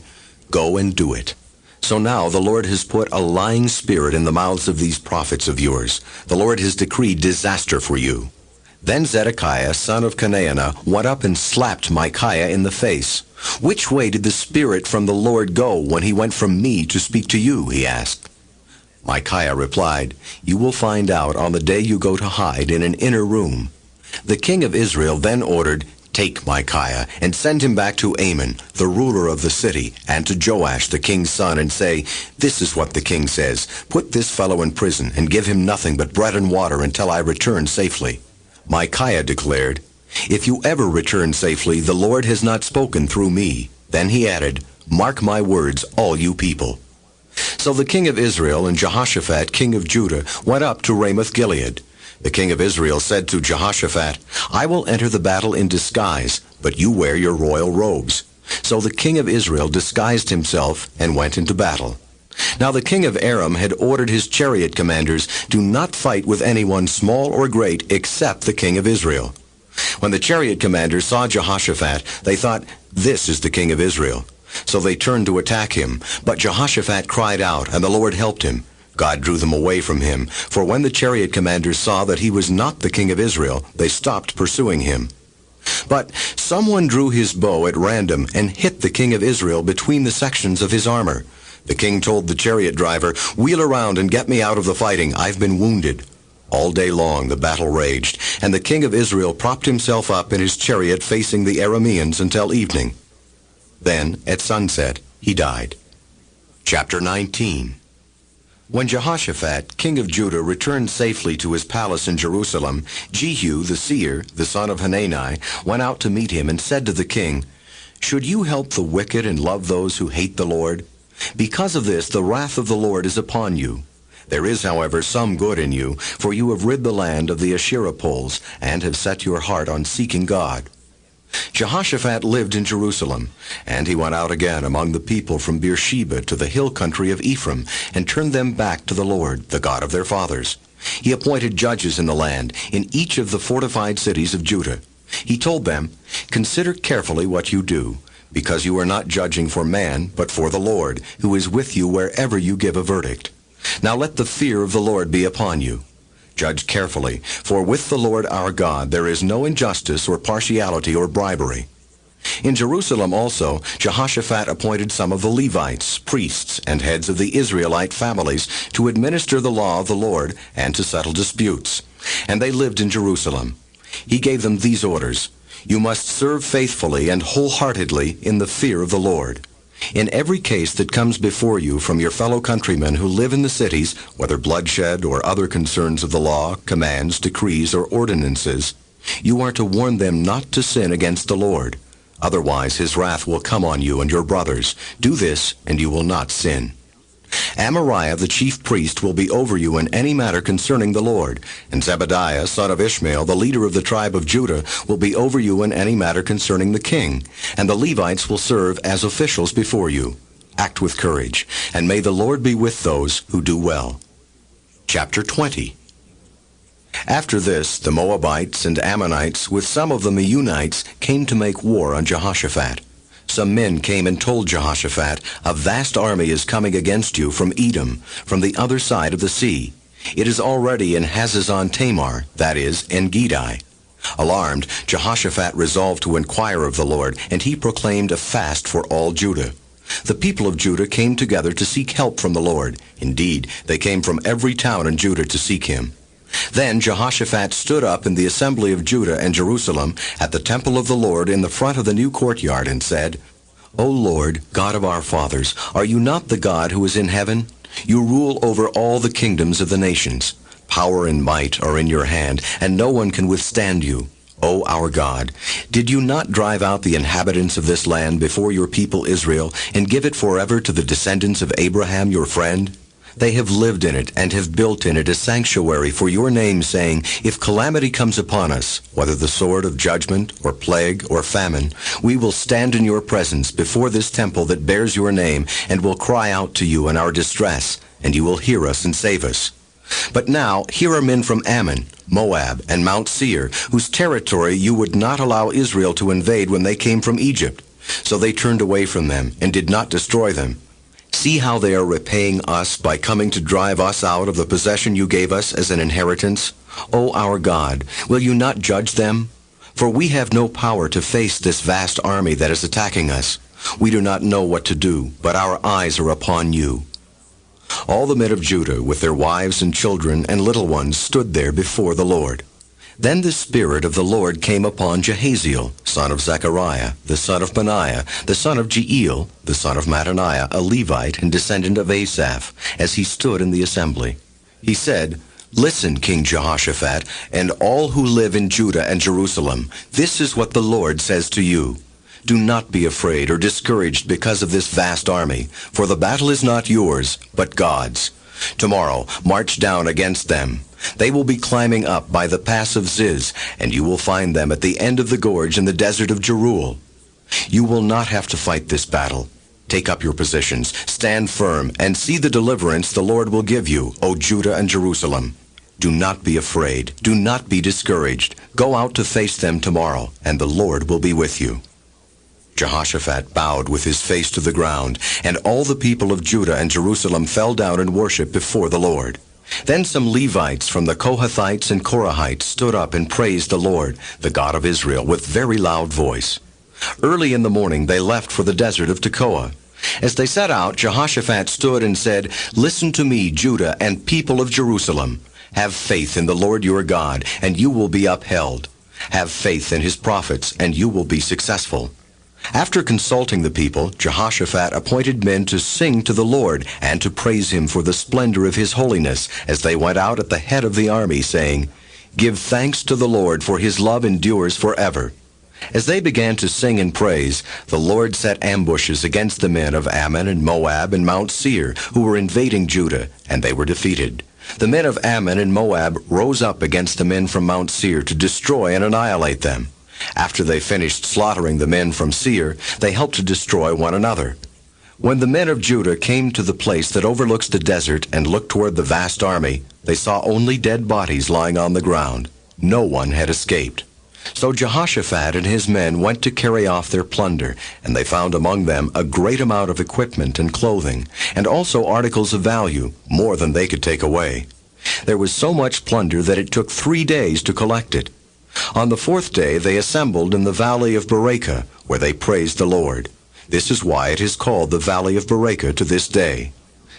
Go and do it. So now the Lord has put a lying spirit in the mouths of these prophets of yours. The Lord has decreed disaster for you. Then Zedekiah, son of Chenaanah, went up and slapped Micaiah in the face. Which way did the spirit from the Lord go when he went from me to speak to you? He asked. Micaiah replied, You will find out on the day you go to hide in an inner room. The king of Israel then ordered, Take Micaiah and send him back to Amon, the ruler of the city, and to Joash, the king's son, and say, This is what the king says, Put this fellow in prison and give him nothing but bread and water until I return safely. Micaiah declared, If you ever return safely, the Lord has not spoken through me. Then he added, Mark my words, all you people. So the king of Israel and Jehoshaphat, king of Judah, went up to Ramoth-Gilead. The king of Israel said to Jehoshaphat, I will enter the battle in disguise, but you wear your royal robes. So the king of Israel disguised himself and went into battle. Now the king of Aram had ordered his chariot commanders, Do not fight with anyone small or great except the king of Israel. When the chariot commanders saw Jehoshaphat, they thought, This is the king of Israel. So they turned to attack him. But Jehoshaphat cried out, and the Lord helped him. God drew them away from him. For when the chariot commanders saw that he was not the king of Israel, they stopped pursuing him. But someone drew his bow at random and hit the king of Israel between the sections of his armor. The king told the chariot driver, Wheel around and get me out of the fighting. I've been wounded. All day long the battle raged, and the king of Israel propped himself up in his chariot facing the Arameans until evening. Then, at sunset, he died. Chapter 19. When Jehoshaphat, king of Judah, returned safely to his palace in Jerusalem, Jehu the seer, the son of Hanani, went out to meet him and said to the king, Should you help the wicked and love those who hate the Lord? Because of this, the wrath of the Lord is upon you. There is, however, some good in you, for you have rid the land of the Asherah poles, and have set your heart on seeking God. Jehoshaphat lived in Jerusalem, and he went out again among the people from Beersheba to the hill country of Ephraim, and turned them back to the Lord, the God of their fathers. He appointed judges in the land, in each of the fortified cities of Judah. He told them, Consider carefully what you do, because you are not judging for man, but for the Lord, who is with you wherever you give a verdict. Now let the fear of the Lord be upon you. Judge carefully, for with the Lord our God there is no injustice or partiality or bribery. In Jerusalem also Jehoshaphat appointed some of the Levites, priests, and heads of the Israelite families to administer the law of the Lord and to settle disputes. And they lived in Jerusalem. He gave them these orders: You must serve faithfully and wholeheartedly in the fear of the Lord. In every case that comes before you from your fellow countrymen who live in the cities, whether bloodshed or other concerns of the law, commands, decrees, or ordinances, you are to warn them not to sin against the Lord. Otherwise his wrath will come on you and your brothers. Do this, and you will not sin. Amariah the chief priest will be over you in any matter concerning the Lord, and Zebadiah son of Ishmael, the leader of the tribe of Judah, will be over you in any matter concerning the king, and the Levites will serve as officials before you. Act with courage, and may the Lord be with those who do well. Chapter 20. After this, the Moabites and Ammonites, with some of the Meunites, came to make war on Jehoshaphat. Some men came and told Jehoshaphat, "A vast army is coming against you from Edom, from the other side of the sea. It is already in Hazazon Tamar, that is, En-Gedi." Alarmed, Jehoshaphat resolved to inquire of the Lord, and he proclaimed a fast for all Judah. The people of Judah came together to seek help from the Lord. Indeed, they came from every town in Judah to seek him. Then Jehoshaphat stood up in the assembly of Judah and Jerusalem at the temple of the Lord in the front of the new courtyard and said, "O Lord, God of our fathers, are you not the God who is in heaven? You rule over all the kingdoms of the nations. Power and might are in your hand, and no one can withstand you. O our God, did you not drive out the inhabitants of this land before your people Israel, and give it forever to the descendants of Abraham your friend? They have lived in it and have built in it a sanctuary for your name, saying, 'If calamity comes upon us, whether the sword of judgment or plague or famine, we will stand in your presence before this temple that bears your name, and will cry out to you in our distress, and you will hear us and save us.' But now here are men from Ammon, Moab, and Mount Seir, whose territory you would not allow Israel to invade when they came from Egypt. So they turned away from them and did not destroy them. See how they are repaying us by coming to drive us out of the possession you gave us as an inheritance. O our God, will you not judge them? For we have no power to face this vast army that is attacking us. We do not know what to do, but our eyes are upon you." All the men of Judah, with their wives and children and little ones, stood there before the Lord. Then the Spirit of the Lord came upon Jahaziel, son of Zechariah, the son of Benaiah, the son of Jeiel, the son of Mattaniah, a Levite and descendant of Asaph, as he stood in the assembly. He said, "Listen, King Jehoshaphat, and all who live in Judah and Jerusalem, this is what the Lord says to you. Do not be afraid or discouraged because of this vast army, for the battle is not yours, but God's. Tomorrow march down against them. They will be climbing up by the pass of Ziz, and you will find them at the end of the gorge in the desert of Jeruel. You will not have to fight this battle. Take up your positions, stand firm, and see the deliverance the Lord will give you, O Judah and Jerusalem. Do not be afraid. Do not be discouraged. Go out to face them tomorrow, and the Lord will be with you." Jehoshaphat bowed with his face to the ground, and all the people of Judah and Jerusalem fell down and worshipped before the Lord. Then some Levites from the Kohathites and Korahites stood up and praised the Lord, the God of Israel, with very loud voice. Early in the morning they left for the desert of Tekoa. As they set out, Jehoshaphat stood and said, "Listen to me, Judah and people of Jerusalem. Have faith in the Lord your God, and you will be upheld. Have faith in his prophets, and you will be successful." After consulting the people, Jehoshaphat appointed men to sing to the Lord and to praise him for the splendor of his holiness as they went out at the head of the army, saying, "Give thanks to the Lord, for his love endures forever." As they began to sing and praise, the Lord set ambushes against the men of Ammon and Moab and Mount Seir, who were invading Judah, and they were defeated. The men of Ammon and Moab rose up against the men from Mount Seir to destroy and annihilate them. After they finished slaughtering the men from Seir, they helped to destroy one another. When the men of Judah came to the place that overlooks the desert and looked toward the vast army, they saw only dead bodies lying on the ground. No one had escaped. So Jehoshaphat and his men went to carry off their plunder, and they found among them a great amount of equipment and clothing, and also articles of value, more than they could take away. There was so much plunder that it took 3 days to collect it. On the 4th day they assembled in the valley of Berachah, where they praised the Lord. This is why it is called the valley of Berachah to this day.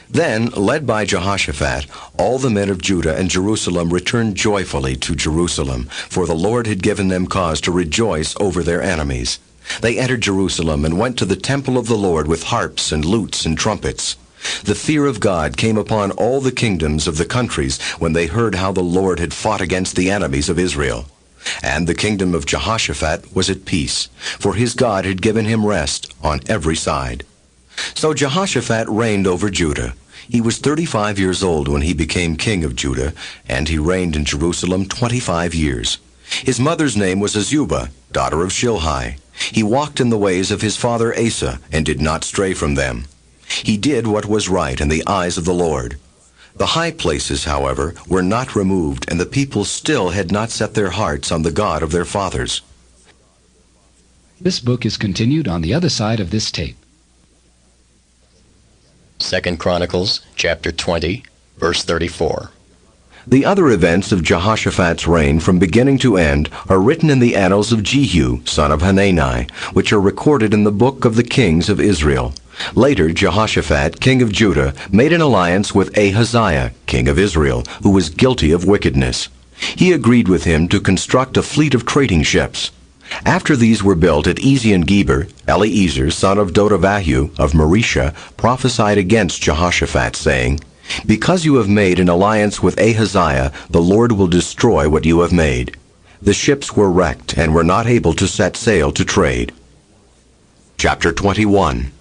Then, led by Jehoshaphat, all the men of Judah and Jerusalem returned joyfully to Jerusalem, for the Lord had given them cause to rejoice over their enemies. They entered Jerusalem and went to the temple of the Lord with harps and lutes and trumpets. The fear of God came upon all the kingdoms of the countries when they heard how the Lord had fought against the enemies of Israel. And the kingdom of Jehoshaphat was at peace, for his God had given him rest on every side. So Jehoshaphat reigned over Judah. He was 35 years old when he became king of Judah, and he reigned in Jerusalem 25 years. His mother's name was Azubah, daughter of Shilhi. He walked in the ways of his father Asa, and did not stray from them. He did what was right in the eyes of the Lord. The high places, however, were not removed, and the people still had not set their hearts on the God of their fathers. This book is continued on the other side of this tape. 2 Chronicles chapter 20, verse 34. The other events of Jehoshaphat's reign from beginning to end are written in the annals of Jehu, son of Hanani, which are recorded in the book of the kings of Israel. Later, Jehoshaphat, king of Judah, made an alliance with Ahaziah, king of Israel, who was guilty of wickedness. He agreed with him to construct a fleet of trading ships. After these were built at Ezion-Geber, Eliezer, son of Dodavahu of Marisha, prophesied against Jehoshaphat, saying, "Because you have made an alliance with Ahaziah, the Lord will destroy what you have made." The ships were wrecked and were not able to set sail to trade. Chapter 21.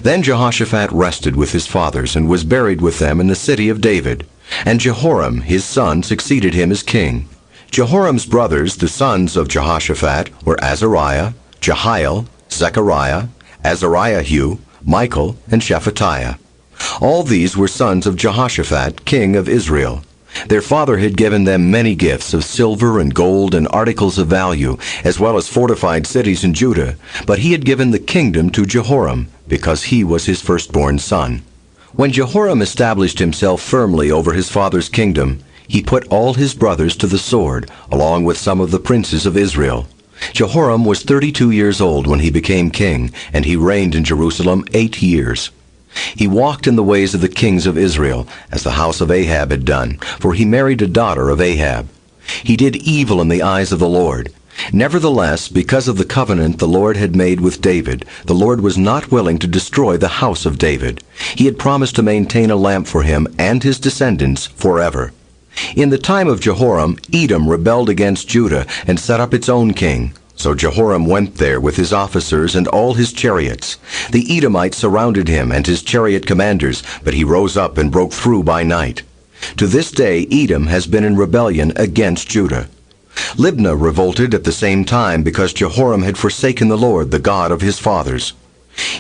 Then Jehoshaphat rested with his fathers and was buried with them in the city of David. And Jehoram, his son, succeeded him as king. Jehoram's brothers, the sons of Jehoshaphat, were Azariah, Jehiel, Zechariah, Azariahu, Michael, and Shephatiah. All these were sons of Jehoshaphat, king of Israel. Their father had given them many gifts of silver and gold and articles of value, as well as fortified cities in Judah, but he had given the kingdom to Jehoram, because he was his firstborn son. When Jehoram established himself firmly over his father's kingdom, he put all his brothers to the sword, along with some of the princes of Israel. Jehoram was 32 years old when he became king, and he reigned in Jerusalem 8 years. He walked in the ways of the kings of Israel, as the house of Ahab had done, for he married a daughter of Ahab. He did evil in the eyes of the Lord. Nevertheless, because of the covenant the Lord had made with David, the Lord was not willing to destroy the house of David. He had promised to maintain a lamp for him and his descendants forever. In the time of Jehoram, Edom rebelled against Judah and set up its own king. So Jehoram went there with his officers and all his chariots. The Edomites surrounded him and his chariot commanders, but he rose up and broke through by night. To this day Edom has been in rebellion against Judah. Libnah revolted at the same time because Jehoram had forsaken the Lord, the God of his fathers.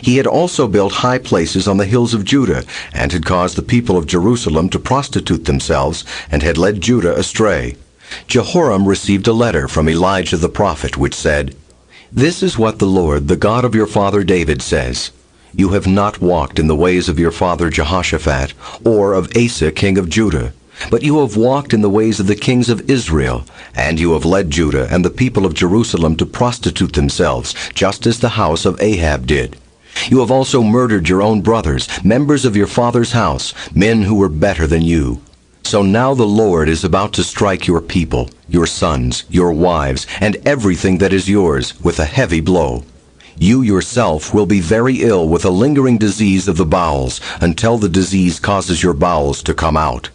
He had also built high places on the hills of Judah, and had caused the people of Jerusalem to prostitute themselves, and had led Judah astray. Jehoram received a letter from Elijah the prophet, which said, "This is what the Lord, the God of your father David, says. You have not walked in the ways of your father Jehoshaphat, or of Asa king of Judah, but you have walked in the ways of the kings of Israel, and you have led Judah and the people of Jerusalem to prostitute themselves, just as the house of Ahab did. You have also murdered your own brothers, members of your father's house, men who were better than you. So now the Lord is about to strike your people, your sons, your wives, and everything that is yours with a heavy blow. You yourself will be very ill with a lingering disease of the bowels, until the disease causes your bowels to come out."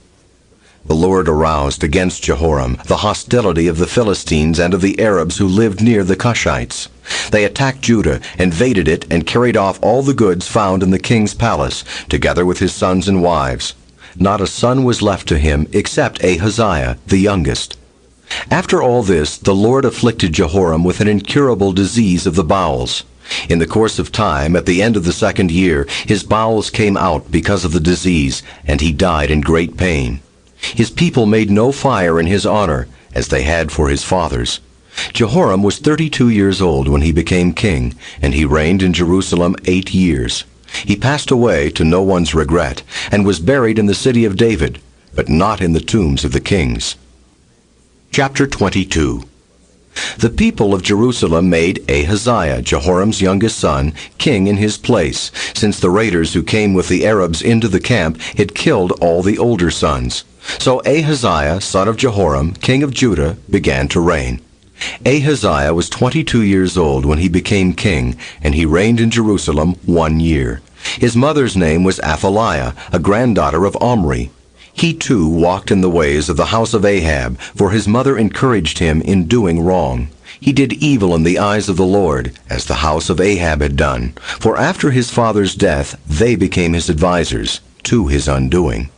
The Lord aroused against Jehoram the hostility of the Philistines and of the Arabs who lived near the Cushites. They attacked Judah, invaded it, and carried off all the goods found in the king's palace, together with his sons and wives. Not a son was left to him except Ahaziah, the youngest. After all this, the Lord afflicted Jehoram with an incurable disease of the bowels. In the course of time, at the end of the 2nd year, his bowels came out because of the disease, and he died in great pain. His people made no fire in his honor, as they had for his fathers. Jehoram was 32 years old when he became king, and he reigned in Jerusalem 8 years. He passed away to no one's regret, and was buried in the city of David, but not in the tombs of the kings. Chapter 22. The people of Jerusalem made Ahaziah, Jehoram's youngest son, king in his place, since the raiders who came with the Arabs into the camp had killed all the older sons. So Ahaziah, son of Jehoram, king of Judah, began to reign. Ahaziah was 22 years old when he became king, and he reigned in Jerusalem 1 year. His mother's name was Athaliah, a granddaughter of Omri. He too walked in the ways of the house of Ahab, for his mother encouraged him in doing wrong. He did evil in the eyes of the Lord, as the house of Ahab had done. For after his father's death, they became his advisers. to his undoing.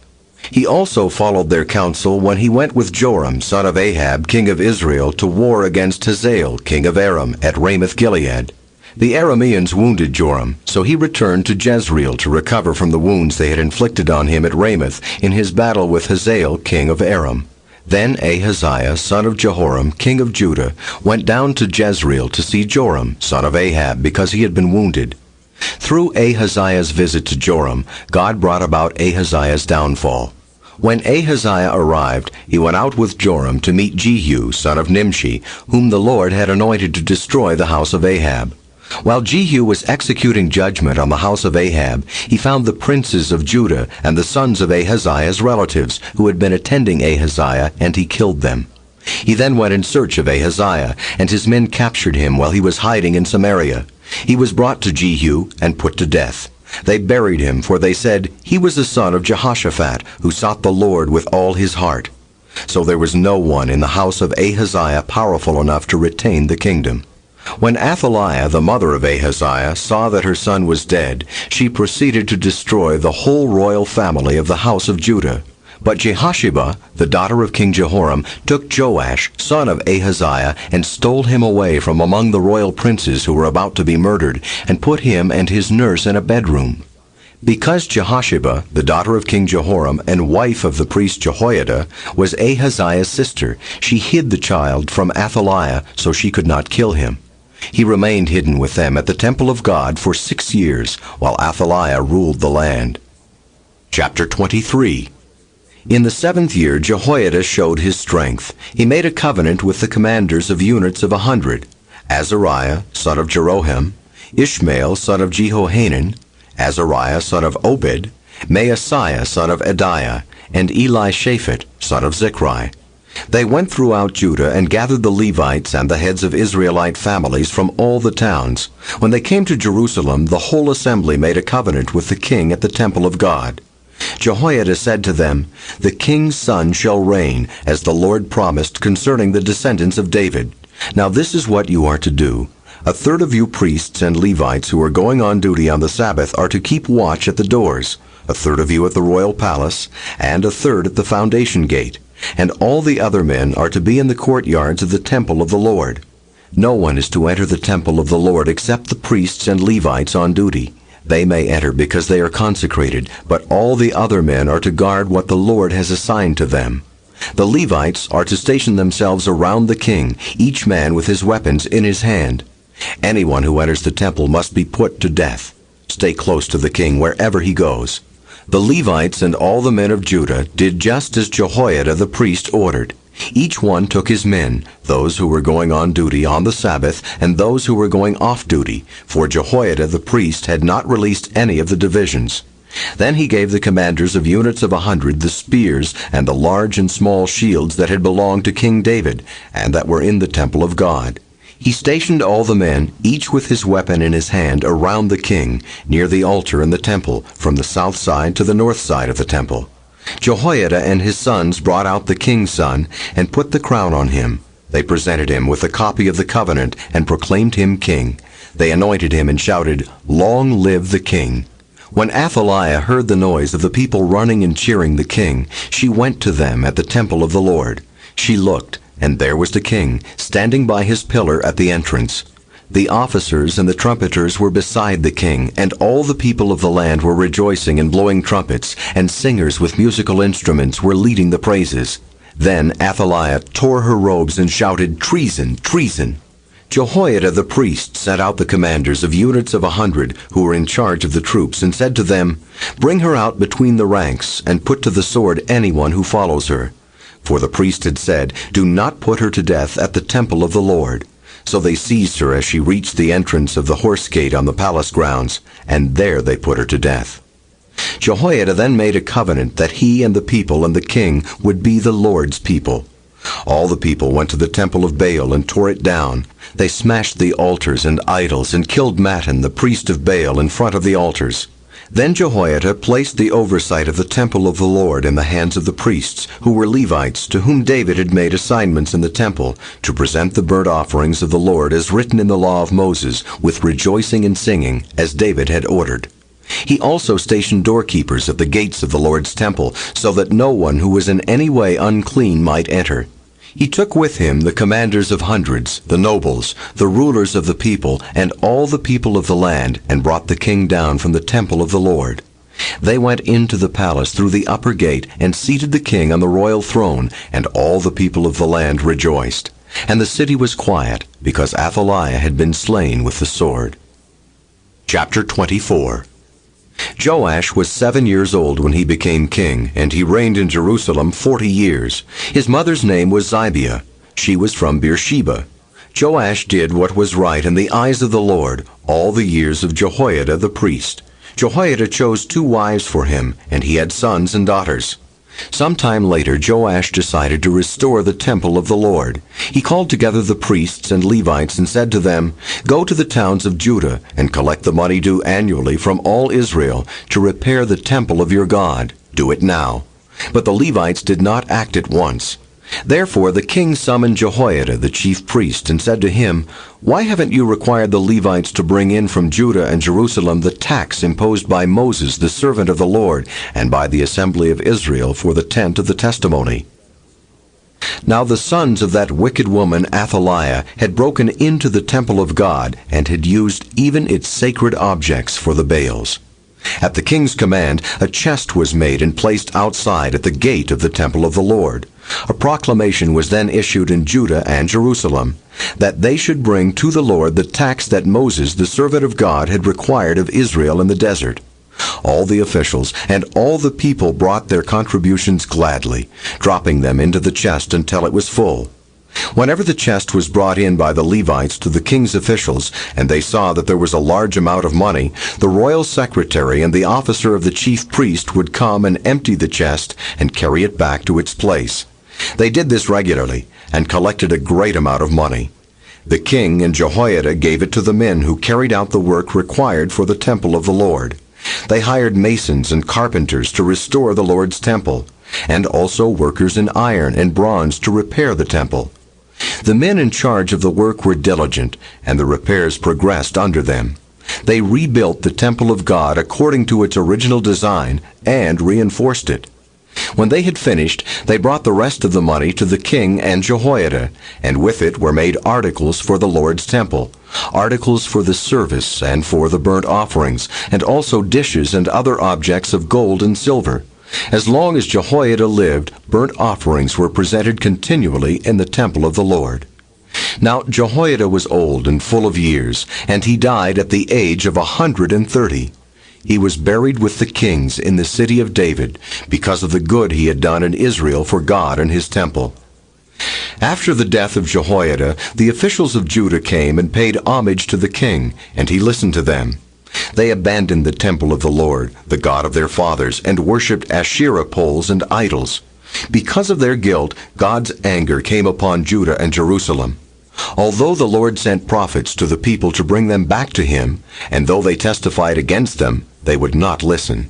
He also followed their counsel when he went with Joram, son of Ahab, king of Israel, to war against Hazael, king of Aram, at Ramoth-Gilead. The Arameans wounded Joram, so he returned to Jezreel to recover from the wounds they had inflicted on him at Ramoth in his battle with Hazael, king of Aram. Then Ahaziah, son of Jehoram, king of Judah, went down to Jezreel to see Joram, son of Ahab, because he had been wounded. Through Ahaziah's visit to Joram, God brought about Ahaziah's downfall. When Ahaziah arrived, he went out with Joram to meet Jehu, son of Nimshi, whom the Lord had anointed to destroy the house of Ahab. While Jehu was executing judgment on the house of Ahab, he found the princes of Judah and the sons of Ahaziah's relatives who had been attending Ahaziah, and he killed them. He then went in search of Ahaziah, and his men captured him while he was hiding in Samaria. He was brought to Jehu and put to death. They buried him, for they said, "He was the son of Jehoshaphat, who sought the Lord with all his heart." So there was no one in the house of Ahaziah powerful enough to retain the kingdom. When Athaliah, the mother of Ahaziah, saw that her son was dead, she proceeded to destroy the whole royal family of the house of Judah. But Jehosheba, the daughter of King Jehoram, took Joash, son of Ahaziah, and stole him away from among the royal princes who were about to be murdered, and put him and his nurse in a bedroom. Because Jehosheba, the daughter of King Jehoram and wife of the priest Jehoiada, was Ahaziah's sister, she hid the child from Athaliah so she could not kill him. He remained hidden with them at the temple of God for 6 years, while Athaliah ruled the land. Chapter 23. In the 7th year Jehoiada showed his strength. He made a covenant with the commanders of units of 100, Azariah, son of Jeroham, Ishmael, son of Jehohanan, Azariah, son of Obed, Maaseiah, son of Adiah, and Elishaphat, son of Zichri. They went throughout Judah and gathered the Levites and the heads of Israelite families from all the towns. When they came to Jerusalem, the whole assembly made a covenant with the king at the temple of God. Jehoiada said to them, "The king's son shall reign, as the Lord promised concerning the descendants of David. Now this is what you are to do. A third of you priests and Levites who are going on duty on the Sabbath are to keep watch at the doors, a third of you at the royal palace, and a third at the foundation gate. And all the other men are to be in the courtyards of the temple of the Lord. No one is to enter the temple of the Lord except the priests and Levites on duty. They may enter because they are consecrated, but all the other men are to guard what the Lord has assigned to them. The Levites are to station themselves around the king, each man with his weapons in his hand. Anyone who enters the temple must be put to death. Stay close to the king wherever he goes." The Levites and all the men of Judah did just as Jehoiada the priest ordered. Each one took his men, those who were going on duty on the Sabbath and those who were going off duty, for Jehoiada the priest had not released any of the divisions. Then he gave the commanders of units of 100 the spears and the large and small shields that had belonged to King David and that were in the temple of God. He stationed all the men, each with his weapon in his hand, around the king, near the altar in the temple, from the south side to the north side of the temple. Jehoiada and his sons brought out the king's son and put the crown on him. They presented him with a copy of the covenant and proclaimed him king. They anointed him and shouted, "Long live the king!" When Athaliah heard the noise of the people running and cheering the king, she went to them at the temple of the Lord. She looked, and there was the king, standing by his pillar at the entrance. The officers and the trumpeters were beside the king, and all the people of the land were rejoicing and blowing trumpets, and singers with musical instruments were leading the praises. Then Athaliah tore her robes and shouted, "Treason! Treason!" Jehoiada the priest sent out the commanders of units of 100 who were in charge of the troops and said to them, "Bring her out between the ranks and put to the sword anyone who follows her." For the priest had said, "Do not put her to death at the temple of the Lord." So they seized her as she reached the entrance of the horse gate on the palace grounds, and there they put her to death. Jehoiada then made a covenant that he and the people and the king would be the Lord's people. All the people went to the temple of Baal and tore it down. They smashed the altars and idols and killed Mattan, the priest of Baal, in front of the altars. Then Jehoiada placed the oversight of the temple of the Lord in the hands of the priests, who were Levites, to whom David had made assignments in the temple, to present the burnt offerings of the Lord as written in the law of Moses, with rejoicing and singing, as David had ordered. He also stationed doorkeepers at the gates of the Lord's temple, so that no one who was in any way unclean might enter. He took with him the commanders of hundreds, the nobles, the rulers of the people, and all the people of the land, and brought the king down from the temple of the Lord. They went into the palace through the upper gate, and seated the king on the royal throne, and all the people of the land rejoiced. And the city was quiet, because Athaliah had been slain with the sword. Chapter 24. Joash was 7 years old when he became king, and he reigned in Jerusalem 40 years. His mother's name was Zibiah. She was from Beersheba. Joash did what was right in the eyes of the Lord all the years of Jehoiada the priest. Jehoiada chose 2 wives for him, and he had sons and daughters. Sometime later, Joash decided to restore the temple of the Lord. He called together the priests and Levites and said to them, "Go to the towns of Judah and collect the money due annually from all Israel to repair the temple of your God. Do it now." But the Levites did not act at once. Therefore the king summoned Jehoiada the chief priest and said to him, "Why haven't you required the Levites to bring in from Judah and Jerusalem the tax imposed by Moses the servant of the Lord and by the assembly of Israel for the tent of the testimony?" Now the sons of that wicked woman Athaliah had broken into the temple of God and had used even its sacred objects for the Baals. At the king's command, a chest was made and placed outside at the gate of the temple of the Lord. A proclamation was then issued in Judah and Jerusalem, that they should bring to the Lord the tax that Moses, the servant of God, had required of Israel in the desert. All the officials and all the people brought their contributions gladly, dropping them into the chest until it was full. Whenever the chest was brought in by the Levites to the king's officials, and they saw that there was a large amount of money, the royal secretary and the officer of the chief priest would come and empty the chest and carry it back to its place. They did this regularly and collected a great amount of money. The king and Jehoiada gave it to the men who carried out the work required for the temple of the Lord. They hired masons and carpenters to restore the Lord's temple, and also workers in iron and bronze to repair the temple. The men in charge of the work were diligent, and the repairs progressed under them. They rebuilt the temple of God according to its original design and reinforced it. When they had finished, they brought the rest of the money to the king and Jehoiada, and with it were made articles for the Lord's temple, articles for the service and for the burnt offerings, and also dishes and other objects of gold and silver. As long as Jehoiada lived, burnt offerings were presented continually in the temple of the Lord. Now Jehoiada was old and full of years, and he died at the age of 130. He was buried with the kings in the city of David, because of the good he had done in Israel for God and his temple. After the death of Jehoiada, the officials of Judah came and paid homage to the king, and he listened to them. They abandoned the temple of the Lord, the God of their fathers, and worshipped Asherah poles and idols. Because of their guilt, God's anger came upon Judah and Jerusalem. Although the Lord sent prophets to the people to bring them back to him, and though they testified against them, they would not listen.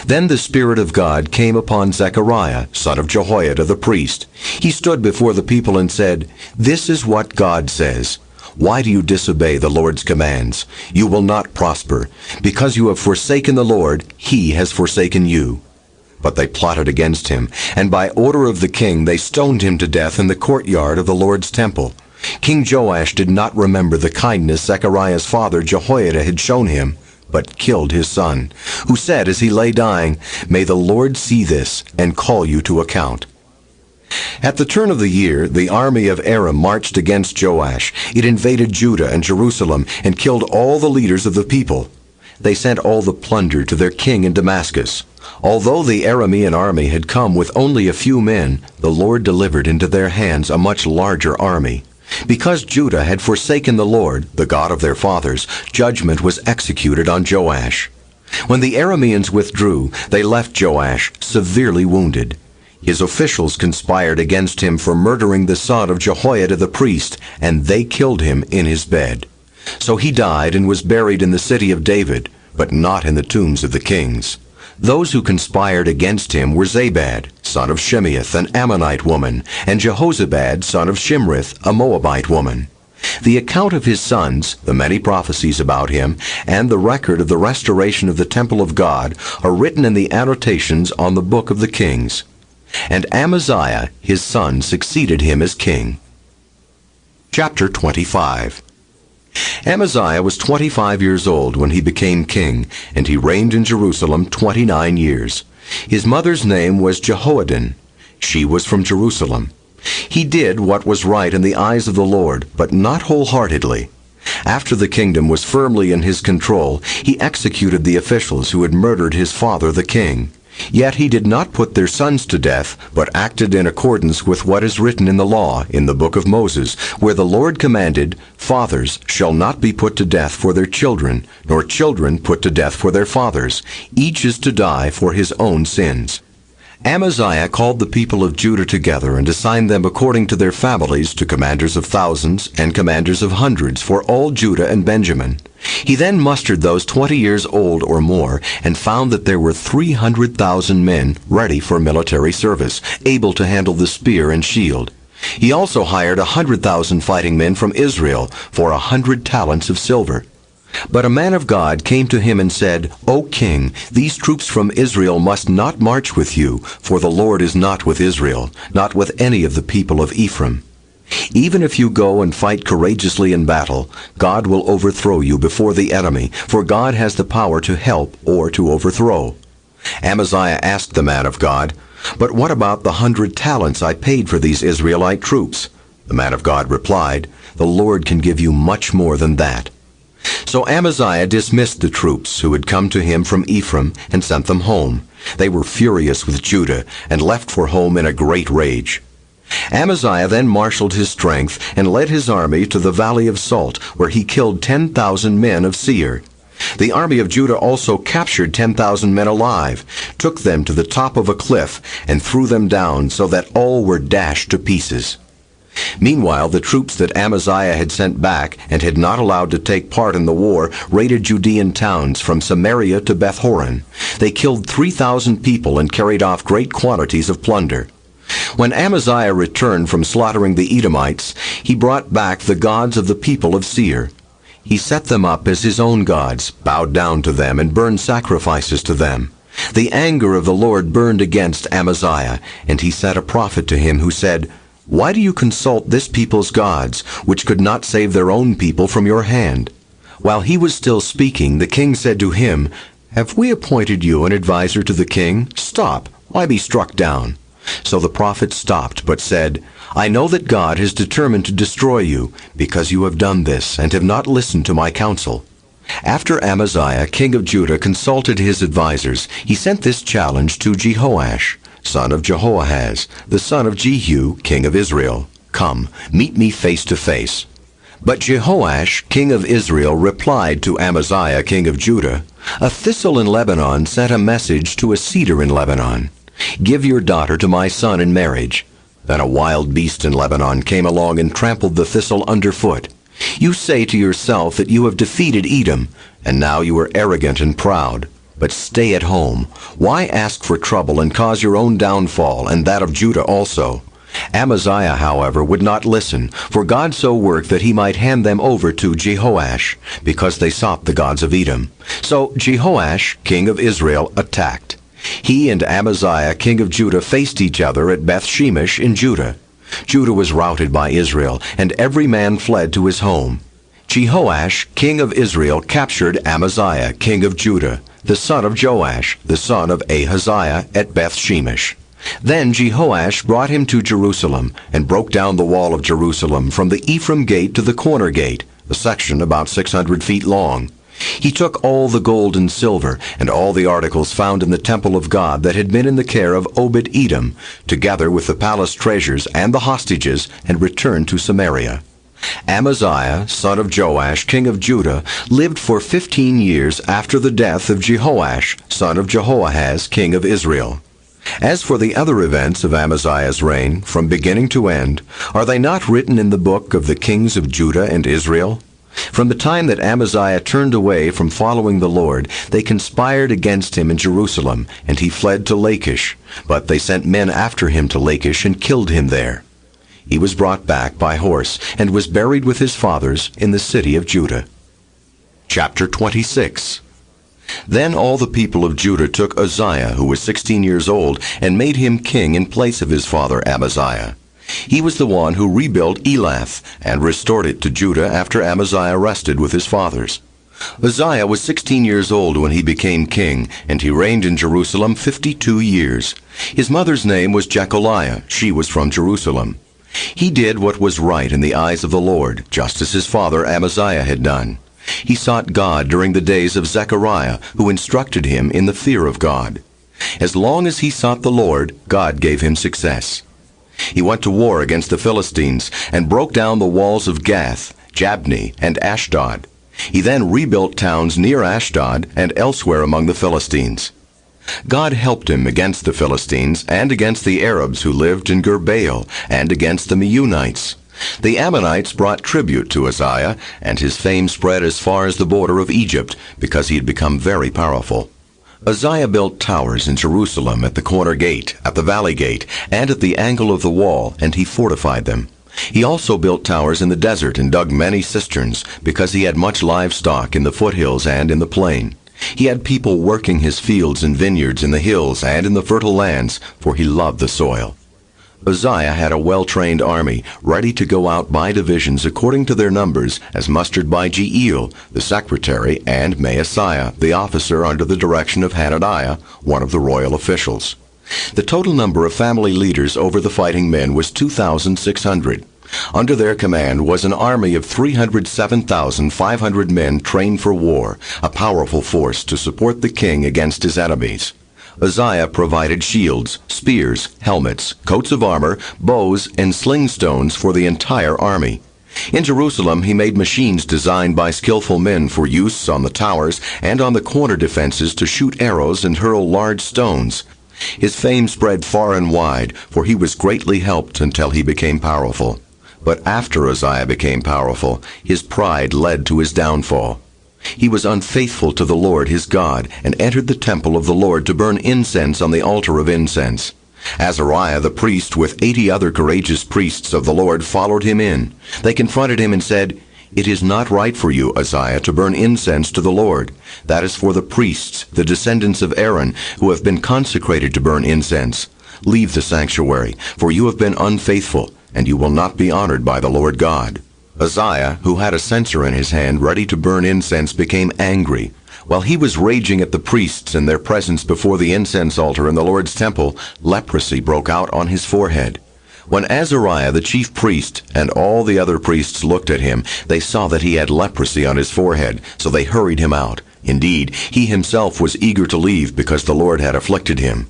Then the Spirit of God came upon Zechariah, son of Jehoiada the priest. He stood before the people and said, "This is what God says. Why do you disobey the Lord's commands? You will not prosper. Because you have forsaken the Lord, he has forsaken you." But they plotted against him, and by order of the king they stoned him to death in the courtyard of the Lord's temple. King Joash did not remember the kindness Zechariah's father Jehoiada had shown him, but killed his son, who said as he lay dying, "May the Lord see this and call you to account." At the turn of the year, the army of Aram marched against Joash. It invaded Judah and Jerusalem and killed all the leaders of the people. They sent all the plunder to their king in Damascus. Although the Aramean army had come with only a few men, the Lord delivered into their hands a much larger army. Because Judah had forsaken the Lord, the God of their fathers, judgment was executed on Joash. When the Arameans withdrew, they left Joash severely wounded. His officials conspired against him for murdering the son of Jehoiada the priest, and they killed him in his bed. So he died and was buried in the city of David, but not in the tombs of the kings. Those who conspired against him were Zabad, son of Shimeath, an Ammonite woman, and Jehozabad, son of Shimrith, a Moabite woman. The account of his sons, the many prophecies about him, and the record of the restoration of the temple of God are written in the annotations on the book of the kings. And Amaziah, his son, succeeded him as king. Chapter 25. Amaziah was 25 years old when he became king, and he reigned in Jerusalem 29 years. His mother's name was Jehoaddin. She was from Jerusalem. He did what was right in the eyes of the Lord, but not wholeheartedly. After the kingdom was firmly in his control, he executed the officials who had murdered his father the king. Yet he did not put their sons to death, but acted in accordance with what is written in the law, in the book of Moses, where the Lord commanded, "Fathers shall not be put to death for their children, nor children put to death for their fathers. Each is to die for his own sins." Amaziah called the people of Judah together and assigned them according to their families to commanders of thousands and commanders of hundreds for all Judah and Benjamin. He then mustered those 20 years old or more and found that there were 300,000 men ready for military service, able to handle the spear and shield. He also hired 100,000 fighting men from Israel for 100 talents of silver. But a man of God came to him and said, "O king, these troops from Israel must not march with you, for the Lord is not with Israel, not with any of the people of Ephraim. Even if you go and fight courageously in battle, God will overthrow you before the enemy, for God has the power to help or to overthrow." Amaziah asked the man of God, "But what about the 100 talents I paid for these Israelite troops?" The man of God replied, "The Lord can give you much more than that." So Amaziah dismissed the troops who had come to him from Ephraim and sent them home. They were furious with Judah and left for home in a great rage. Amaziah then marshaled his strength and led his army to the Valley of Salt, where he killed 10,000 men of Seir. The army of Judah also captured 10,000 men alive, took them to the top of a cliff, and threw them down so that all were dashed to pieces. Meanwhile, the troops that Amaziah had sent back and had not allowed to take part in the war raided Judean towns from Samaria to Beth-horon. They killed 3,000 people and carried off great quantities of plunder. When Amaziah returned from slaughtering the Edomites, he brought back the gods of the people of Seir. He set them up as his own gods, bowed down to them, and burned sacrifices to them. The anger of the Lord burned against Amaziah, and he sent a prophet to him who said, "Why do you consult this people's gods, which could not save their own people from your hand?" While he was still speaking, the king said to him, "Have we appointed you an adviser to the king? Stop! Why be struck down?" So the prophet stopped, but said, "I know that God has determined to destroy you, because you have done this, and have not listened to my counsel." After Amaziah, king of Judah, consulted his advisers, he sent this challenge to Jehoash, son of Jehoahaz, the son of Jehu, king of Israel. "Come, meet me face to face." But Jehoash, king of Israel, replied to Amaziah, king of Judah, "A thistle in Lebanon sent a message to a cedar in Lebanon. Give your daughter to my son in marriage." Then a wild beast in Lebanon came along and trampled the thistle underfoot. You say to yourself that you have defeated Edom, and now you are arrogant and proud. But stay at home. Why ask for trouble and cause your own downfall, and that of Judah also? Amaziah, however, would not listen, for God so worked that he might hand them over to Jehoash, because they sought the gods of Edom. So Jehoash, king of Israel, attacked. He and Amaziah, king of Judah, faced each other at Beth-shemesh in Judah. Judah was routed by Israel, and every man fled to his home. Jehoash, king of Israel, captured Amaziah, king of Judah, the son of Joash, the son of Ahaziah, at Beth-shemesh. Then Jehoash brought him to Jerusalem, and broke down the wall of Jerusalem from the Ephraim gate to the corner gate, a section about 600 feet long. He took all the gold and silver, and all the articles found in the temple of God that had been in the care of Obed-Edom, together with the palace treasures and the hostages, and returned to Samaria. Amaziah, son of Joash, king of Judah, lived for 15 years after the death of Jehoash, son of Jehoahaz, king of Israel. As for the other events of Amaziah's reign, from beginning to end, are they not written in the book of the kings of Judah and Israel? From the time that Amaziah turned away from following the Lord, they conspired against him in Jerusalem, and he fled to Lachish. But they sent men after him to Lachish and killed him there. He was brought back by horse and was buried with his fathers in the city of Judah. Chapter 26. Then all the people of Judah took Uzziah, who was 16 years old, and made him king in place of his father Amaziah. He was the one who rebuilt Elath and restored it to Judah after Amaziah rested with his fathers. Uzziah was 16 years old when he became king, and he reigned in Jerusalem 52 years. His mother's name was Jecholiah. She was from Jerusalem. He did what was right in the eyes of the Lord, just as his father Amaziah had done. He sought God during the days of Zechariah, who instructed him in the fear of God. As long as he sought the Lord, God gave him success. He went to war against the Philistines and broke down the walls of Gath, Jabneh, and Ashdod. He then rebuilt towns near Ashdod and elsewhere among the Philistines. God helped him against the Philistines and against the Arabs who lived in Gurbaal and against the Meunites. The Ammonites brought tribute to Uzziah, and his fame spread as far as the border of Egypt because he had become very powerful. Uzziah built towers in Jerusalem at the corner gate, at the valley gate, and at the angle of the wall, and he fortified them. He also built towers in the desert and dug many cisterns, because he had much livestock in the foothills and in the plain. He had people working his fields and vineyards in the hills and in the fertile lands, for he loved the soil. Uzziah had a well-trained army, ready to go out by divisions according to their numbers, as mustered by Jeiel, the secretary, and Maaseiah, the officer under the direction of Hananiah, one of the royal officials. The total number of family leaders over the fighting men was 2,600. Under their command was an army of 307,500 men trained for war, a powerful force to support the king against his enemies. Uzziah provided shields, spears, helmets, coats of armor, bows, and sling stones for the entire army. In Jerusalem, he made machines designed by skillful men for use on the towers and on the corner defenses to shoot arrows and hurl large stones. His fame spread far and wide, for he was greatly helped until he became powerful. But after Uzziah became powerful, his pride led to his downfall. He was unfaithful to the Lord his God, and entered the temple of the Lord to burn incense on the altar of incense. Azariah the priest with 80 other courageous priests of the Lord followed him in. They confronted him and said, "It is not right for you, Uzziah, to burn incense to the Lord. That is for the priests, the descendants of Aaron, who have been consecrated to burn incense. Leave the sanctuary, for you have been unfaithful, and you will not be honored by the Lord God." Uzziah, who had a censer in his hand ready to burn incense, became angry. While he was raging at the priests in their presence before the incense altar in the Lord's temple, leprosy broke out on his forehead. When Azariah the chief priest and all the other priests looked at him, they saw that he had leprosy on his forehead, so they hurried him out. Indeed, he himself was eager to leave because the Lord had afflicted him.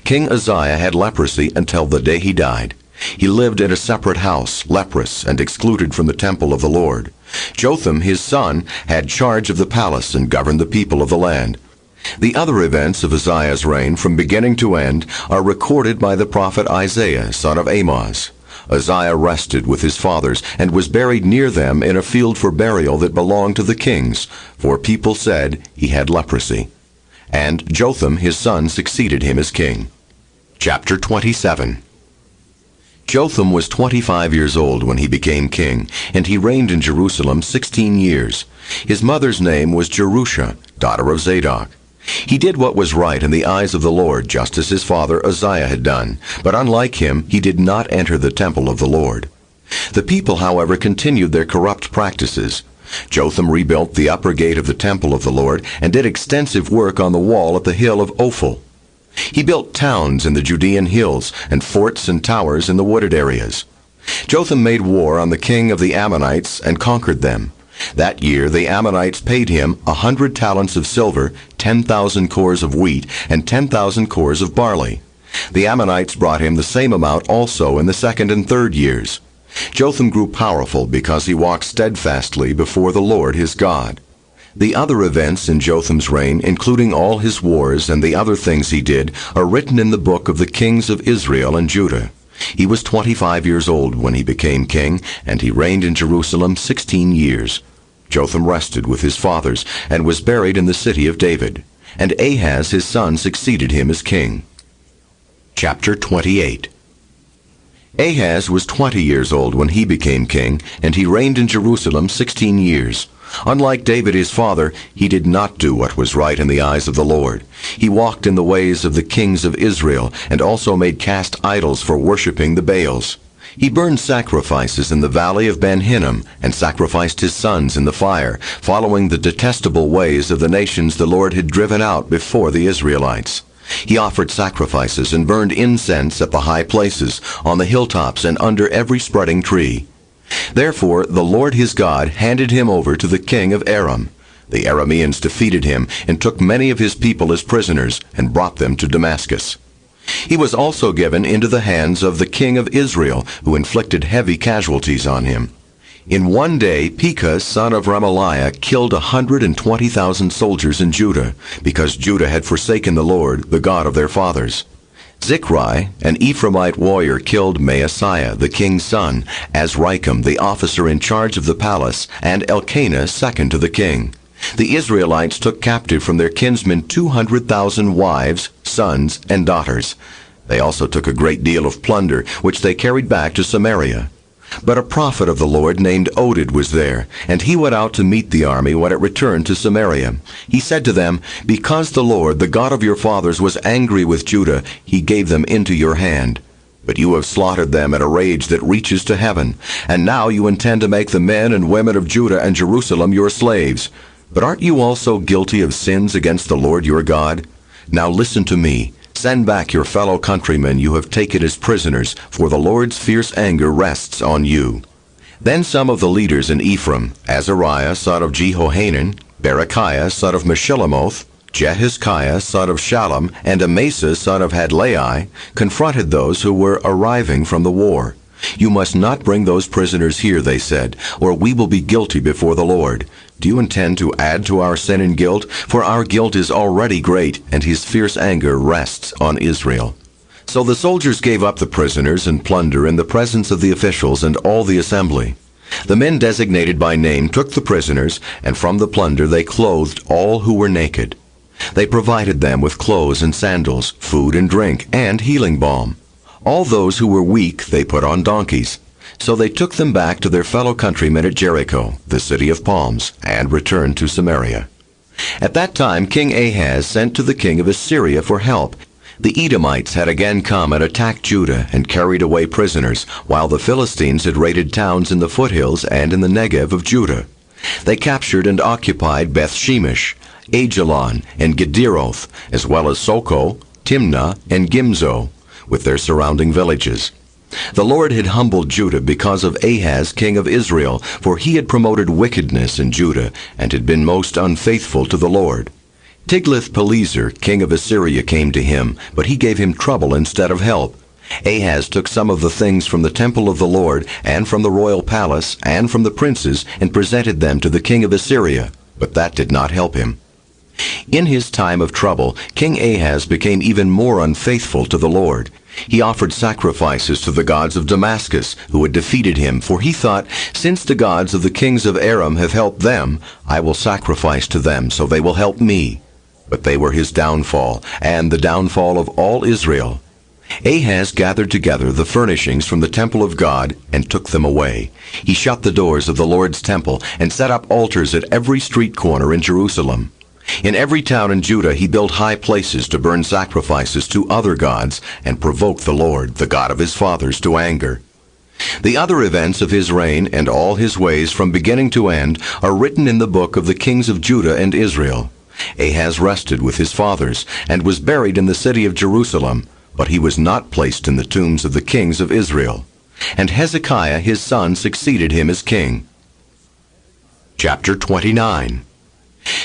King Uzziah had leprosy until the day he died. He lived in a separate house, leprous and excluded from the temple of the Lord. Jotham, his son, had charge of the palace and governed the people of the land. The other events of Uzziah's reign from beginning to end are recorded by the prophet Isaiah, son of Amoz. Uzziah rested with his fathers and was buried near them in a field for burial that belonged to the kings, for people said he had leprosy. And Jotham, his son, succeeded him as king. Chapter 27. Jotham was 25 years old when he became king, and he reigned in Jerusalem 16 years. His mother's name was Jerusha, daughter of Zadok. He did what was right in the eyes of the Lord, just as his father Uzziah had done. But unlike him, he did not enter the temple of the Lord. The people, however, continued their corrupt practices. Jotham rebuilt the upper gate of the temple of the Lord and did extensive work on the wall at the hill of Ophel. He built towns in the Judean hills and forts and towers in the wooded areas. Jotham made war on the king of the Ammonites and conquered them. That year the Ammonites paid him 100 talents of silver, 10,000 cores of wheat, and 10,000 cores of barley. The Ammonites brought him the same amount also in the second and third years. Jotham grew powerful because he walked steadfastly before the Lord his God. The other events in Jotham's reign, including all his wars and the other things he did, are written in the book of the kings of Israel and Judah. He was 25 years old when he became king, and he reigned in Jerusalem 16 years. Jotham rested with his fathers and was buried in the city of David. And Ahaz his son succeeded him as king. Chapter 28. Ahaz was 20 years old when he became king, and he reigned in Jerusalem 16 years. Unlike David his father, he did not do what was right in the eyes of the Lord. He walked in the ways of the kings of Israel, and also made cast idols for worshipping the Baals. He burned sacrifices in the valley of Ben Hinnom, and sacrificed his sons in the fire, following the detestable ways of the nations the Lord had driven out before the Israelites. He offered sacrifices and burned incense at the high places, on the hilltops, and under every spreading tree. Therefore the Lord his God handed him over to the king of Aram. The Arameans defeated him, and took many of his people as prisoners, and brought them to Damascus. He was also given into the hands of the king of Israel, who inflicted heavy casualties on him. In one day Pekah son of Remaliah killed 120,000 soldiers in Judah, because Judah had forsaken the Lord, the God of their fathers. Zichri, an Ephraimite warrior, killed Maaseiah, the king's son, Azrikam, the officer in charge of the palace, and Elkanah, second to the king. The Israelites took captive from their kinsmen 200,000 wives, sons, and daughters. They also took a great deal of plunder, which they carried back to Samaria. But a prophet of the Lord named Oded was there, and he went out to meet the army when it returned to Samaria. He said to them, "Because the Lord, the God of your fathers, was angry with Judah, he gave them into your hand. But you have slaughtered them at a rage that reaches to heaven, and now you intend to make the men and women of Judah and Jerusalem your slaves. But aren't you also guilty of sins against the Lord your God? Now listen to me. Send back your fellow countrymen you have taken as prisoners, for the Lord's fierce anger rests on you." Then some of the leaders in Ephraim, Azariah son of Jehohanan, Berechiah son of Meshillemoth, Jehizkiah son of Shallum, and Amasa son of Hadlai, confronted those who were arriving from the war. "You must not bring those prisoners here," they said, "or we will be guilty before the Lord. Do you intend to add to our sin and guilt? For our guilt is already great, and his fierce anger rests on Israel." So the soldiers gave up the prisoners and plunder in the presence of the officials and all the assembly. The men designated by name took the prisoners, and from the plunder they clothed all who were naked. They provided them with clothes and sandals, food and drink, and healing balm. All those who were weak they put on donkeys. So they took them back to their fellow countrymen at Jericho, the city of palms, and returned to Samaria. At that time King Ahaz sent to the king of Assyria for help. The Edomites had again come and attacked Judah and carried away prisoners, while the Philistines had raided towns in the foothills and in the Negev of Judah. They captured and occupied Beth-Shemesh, Ajalon, and Gederoth, as well as Soko, Timnah, and Gimzo, with their surrounding villages. The Lord had humbled Judah because of Ahaz king of Israel, for he had promoted wickedness in Judah, and had been most unfaithful to the Lord. Tiglath-Pileser king of Assyria came to him, but he gave him trouble instead of help. Ahaz took some of the things from the temple of the Lord, and from the royal palace, and from the princes, and presented them to the king of Assyria, but that did not help him. In his time of trouble, King Ahaz became even more unfaithful to the Lord. He offered sacrifices to the gods of Damascus, who had defeated him, for he thought, "Since the gods of the kings of Aram have helped them, I will sacrifice to them, so they will help me." But they were his downfall, and the downfall of all Israel. Ahaz gathered together the furnishings from the temple of God and took them away. He shut the doors of the Lord's temple and set up altars at every street corner in Jerusalem. In every town in Judah he built high places to burn sacrifices to other gods and provoke the Lord, the God of his fathers, to anger. The other events of his reign and all his ways from beginning to end are written in the book of the kings of Judah and Israel. Ahaz rested with his fathers and was buried in the city of Jerusalem, but he was not placed in the tombs of the kings of Israel. And Hezekiah his son succeeded him as king. Chapter 29.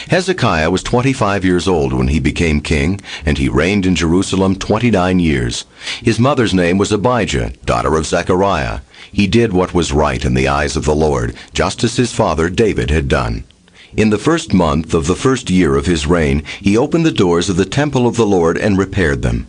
Hezekiah was 25 years old when he became king, and he reigned in Jerusalem 29 years. His mother's name was Abijah, daughter of Zechariah. He did what was right in the eyes of the Lord, just as his father David had done. In the first month of the first year of his reign, he opened the doors of the temple of the Lord and repaired them.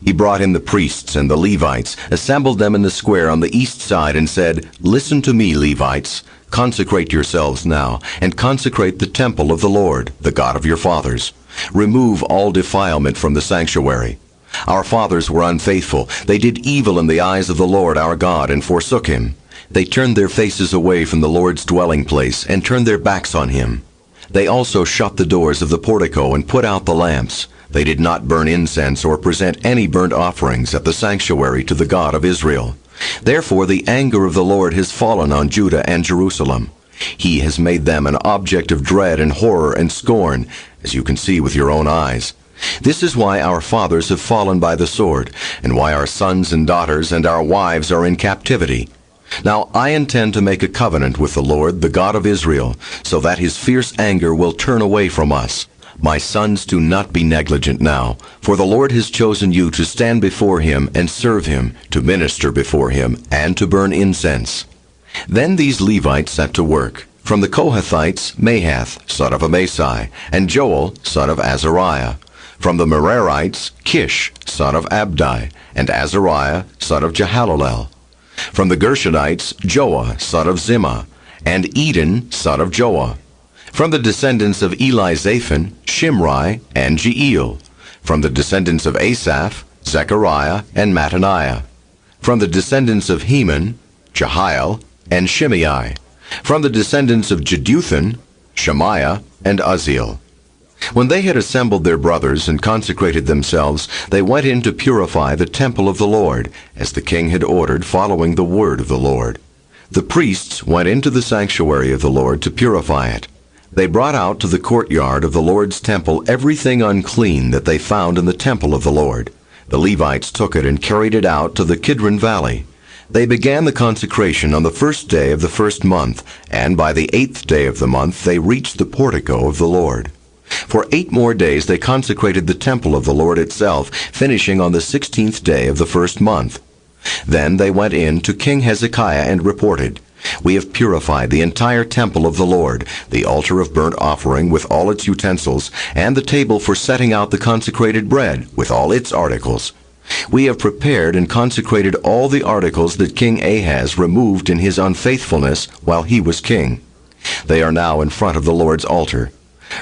He brought in the priests and the Levites, assembled them in the square on the east side, and said, "Listen to me, Levites. Consecrate yourselves now, and consecrate the temple of the Lord, the God of your fathers. Remove all defilement from the sanctuary. Our fathers were unfaithful. They did evil in the eyes of the Lord our God and forsook him. They turned their faces away from the Lord's dwelling place and turned their backs on him. They also shut the doors of the portico and put out the lamps. They did not burn incense or present any burnt offerings at the sanctuary to the God of Israel. Therefore the anger of the Lord has fallen on Judah and Jerusalem. He has made them an object of dread and horror and scorn, as you can see with your own eyes. This is why our fathers have fallen by the sword, and why our sons and daughters and our wives are in captivity. Now I intend to make a covenant with the Lord, the God of Israel, so that his fierce anger will turn away from us. My sons, do not be negligent now, for the Lord has chosen you to stand before him and serve him, to minister before him, and to burn incense. Then these Levites set to work. From the Kohathites, Mahath, son of Amasai, and Joel, son of Azariah. From the Merarites, Kish, son of Abdi, and Azariah, son of Jehalelel. From the Gershonites, Joah, son of Zimmah, and Eden, son of Joah. From the descendants of Elizaphan, Shimri, and Jeiel. From the descendants of Asaph, Zechariah, and Mattaniah. From the descendants of Heman, Jehiel, and Shimei. From the descendants of Jeduthun, Shemaiah, and Uzziel. When they had assembled their brothers and consecrated themselves, they went in to purify the temple of the Lord, as the king had ordered, following the word of the Lord. The priests went into the sanctuary of the Lord to purify it. They brought out to the courtyard of the Lord's temple everything unclean that they found in the temple of the Lord. The Levites took it and carried it out to the Kidron Valley. They began the consecration on the first day of the first month, and by the 8th day of the month they reached the portico of the Lord. For 8 more days they consecrated the temple of the Lord itself, finishing on the 16th day of the first month. Then they went in to King Hezekiah and reported, "We have purified the entire temple of the Lord, the altar of burnt offering with all its utensils, and the table for setting out the consecrated bread with all its articles. We have prepared and consecrated all the articles that King Ahaz removed in his unfaithfulness while he was king. They are now in front of the Lord's altar."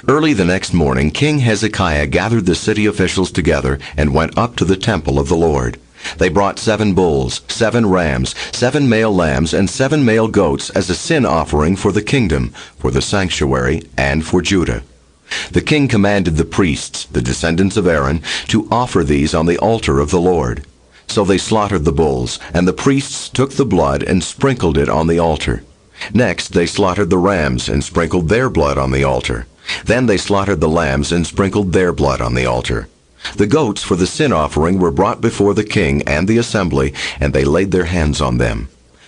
Early the next morning, King Hezekiah gathered the city officials together and went up to the temple of the Lord. They brought 7 bulls, 7 rams, 7 male lambs, and 7 male goats as a sin offering for the kingdom, for the sanctuary, and for Judah. The king commanded the priests, the descendants of Aaron, to offer these on the altar of the Lord. So they slaughtered the bulls, and the priests took the blood and sprinkled it on the altar. Next they slaughtered the rams and sprinkled their blood on the altar. Then they slaughtered the lambs and sprinkled their blood on the altar. The goats for the sin offering were brought before the king and the assembly, and they laid their hands on them.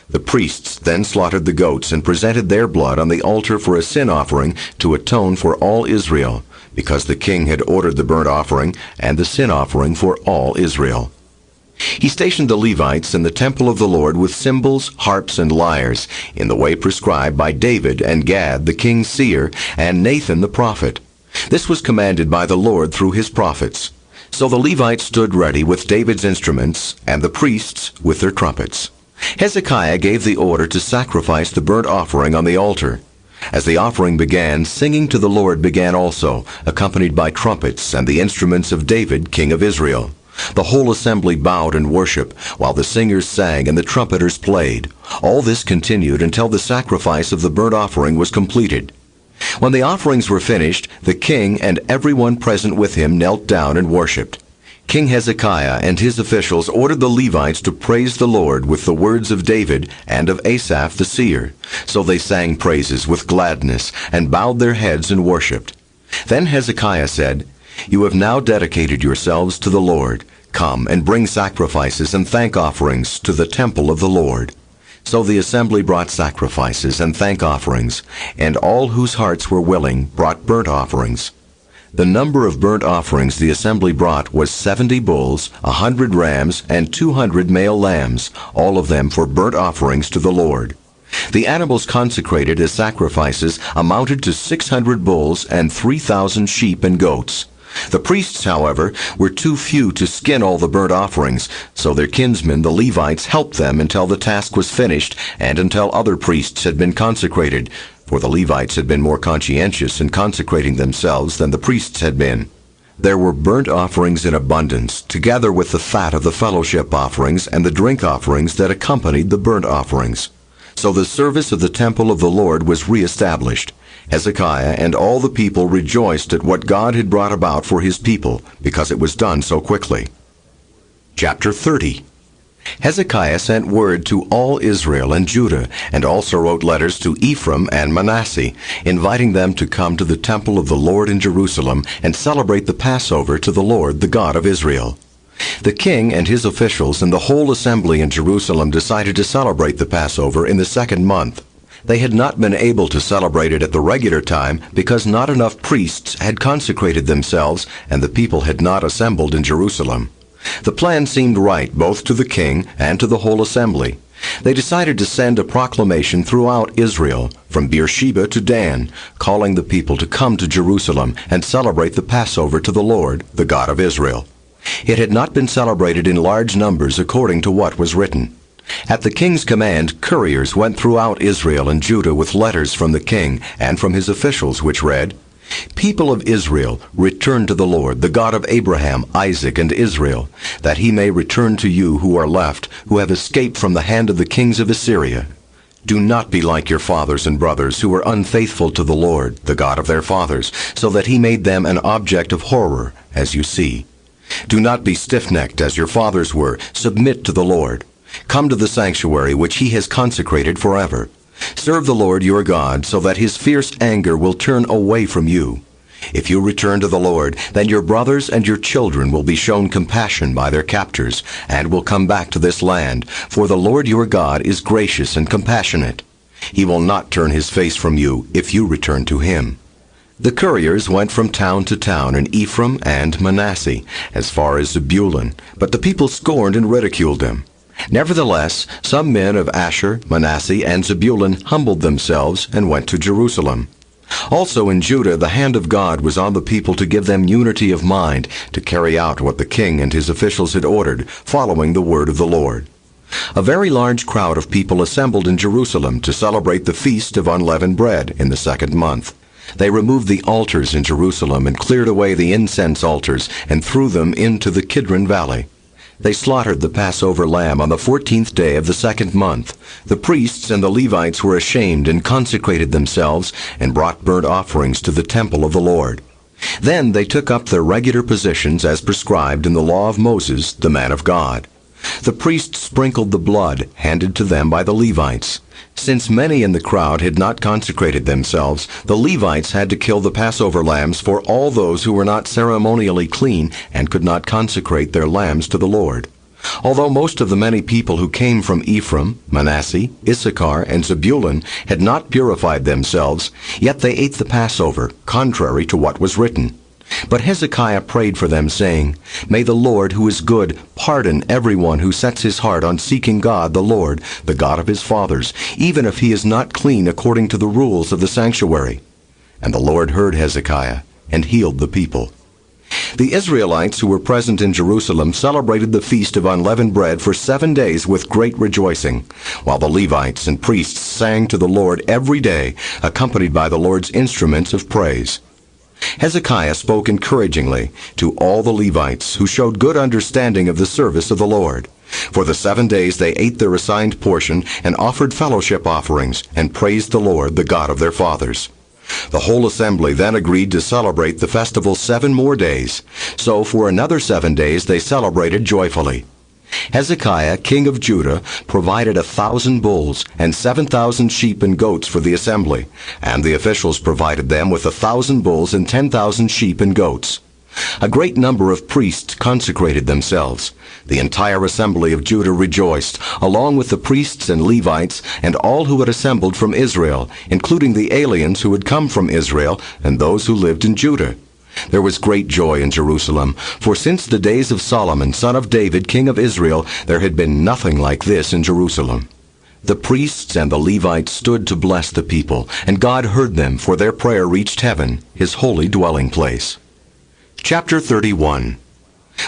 The priests then slaughtered the goats and presented their blood on the altar for a sin offering to atone for all Israel, because the king had ordered the burnt offering and the sin offering for all Israel. He stationed the Levites in the temple of the Lord with cymbals, harps, and lyres, in the way prescribed by David and Gad the king's seer, and Nathan the prophet. This was commanded by the Lord through his prophets. So the Levites stood ready with David's instruments, and the priests with their trumpets. Hezekiah gave the order to sacrifice the burnt offering on the altar. As the offering began, singing to the Lord began also, accompanied by trumpets and the instruments of David, king of Israel. The whole assembly bowed in worship, while the singers sang and the trumpeters played. All this continued until the sacrifice of the burnt offering was completed. When the offerings were finished, the king and everyone present with him knelt down and worshipped. King Hezekiah and his officials ordered the Levites to praise the Lord with the words of David and of Asaph the seer. So they sang praises with gladness and bowed their heads and worshipped. Then Hezekiah said, "You have now dedicated yourselves to the Lord. Come and bring sacrifices and thank offerings to the temple of the Lord." So the assembly brought sacrifices and thank offerings, and all whose hearts were willing brought burnt offerings. The number of burnt offerings the assembly brought was 70 bulls, 100 rams, and 200 male lambs, all of them for burnt offerings to the Lord. The animals consecrated as sacrifices amounted to 600 bulls and 3,000 sheep and goats. The priests, however, were too few to skin all the burnt offerings, so their kinsmen, the Levites, helped them until the task was finished and until other priests had been consecrated, for the Levites had been more conscientious in consecrating themselves than the priests had been. There were burnt offerings in abundance, together with the fat of the fellowship offerings and the drink offerings that accompanied the burnt offerings. So the service of the temple of the Lord was reestablished. Hezekiah and all the people rejoiced at what God had brought about for his people, because it was done so quickly. Chapter 30. Hezekiah sent word to all Israel and Judah, and also wrote letters to Ephraim and Manasseh, inviting them to come to the temple of the Lord in Jerusalem and celebrate the Passover to the Lord, the God of Israel. The king and his officials and the whole assembly in Jerusalem decided to celebrate the Passover in the second month. They had not been able to celebrate it at the regular time because not enough priests had consecrated themselves and the people had not assembled in Jerusalem. The plan seemed right both to the king and to the whole assembly. They decided to send a proclamation throughout Israel, from Beersheba to Dan, calling the people to come to Jerusalem and celebrate the Passover to the Lord, the God of Israel. It had not been celebrated in large numbers according to what was written. At the king's command, couriers went throughout Israel and Judah with letters from the king and from his officials, which read, "People of Israel, return to the Lord, the God of Abraham, Isaac, and Israel, that he may return to you who are left, who have escaped from the hand of the kings of Assyria. Do not be like your fathers and brothers, who were unfaithful to the Lord, the God of their fathers, so that he made them an object of horror, as you see. Do not be stiff-necked as your fathers were. Submit to the Lord. Come to the sanctuary which he has consecrated forever. Serve the Lord your God, so that his fierce anger will turn away from you. If you return to the Lord, then your brothers and your children will be shown compassion by their captors, and will come back to this land, for the Lord your God is gracious and compassionate. He will not turn his face from you if you return to him." The couriers went from town to town in Ephraim and Manasseh, as far as Zebulun, but the people scorned and ridiculed them. Nevertheless, some men of Asher, Manasseh, and Zebulun humbled themselves and went to Jerusalem. Also in Judah the hand of God was on the people to give them unity of mind to carry out what the king and his officials had ordered, following the word of the Lord. A very large crowd of people assembled in Jerusalem to celebrate the Feast of Unleavened Bread in the second month. They removed the altars in Jerusalem and cleared away the incense altars and threw them into the Kidron Valley. They slaughtered the Passover lamb on the 14th day of the second month. The priests and the Levites were ashamed and consecrated themselves and brought burnt offerings to the temple of the Lord. Then they took up their regular positions as prescribed in the law of Moses, the man of God. The priests sprinkled the blood handed to them by the Levites. Since many in the crowd had not consecrated themselves, the Levites had to kill the Passover lambs for all those who were not ceremonially clean and could not consecrate their lambs to the Lord. Although most of the many people who came from Ephraim, Manasseh, Issachar, and Zebulun had not purified themselves, yet they ate the Passover, contrary to what was written. But Hezekiah prayed for them, saying, "May the Lord, who is good, pardon everyone who sets his heart on seeking God the Lord, the God of his fathers, even if he is not clean according to the rules of the sanctuary." And the Lord heard Hezekiah and healed the people. The Israelites who were present in Jerusalem celebrated the Feast of Unleavened Bread for 7 days with great rejoicing, while the Levites and priests sang to the Lord every day, accompanied by the Lord's instruments of praise. Hezekiah spoke encouragingly to all the Levites, who showed good understanding of the service of the Lord. For the 7 days they ate their assigned portion and offered fellowship offerings and praised the Lord, the God of their fathers. The whole assembly then agreed to celebrate the festival 7 more days. So for another 7 days they celebrated joyfully. Hezekiah, king of Judah, provided 1,000 bulls and 7,000 sheep and goats for the assembly, and the officials provided them with 1,000 bulls and 10,000 sheep and goats. A great number of priests consecrated themselves. The entire assembly of Judah rejoiced, along with the priests and Levites and all who had assembled from Israel, including the aliens who had come from Israel and those who lived in Judah. There was great joy in Jerusalem, for since the days of Solomon, son of David, king of Israel, there had been nothing like this in Jerusalem. The priests and the Levites stood to bless the people, and God heard them, for their prayer reached heaven, his holy dwelling place. Chapter 31.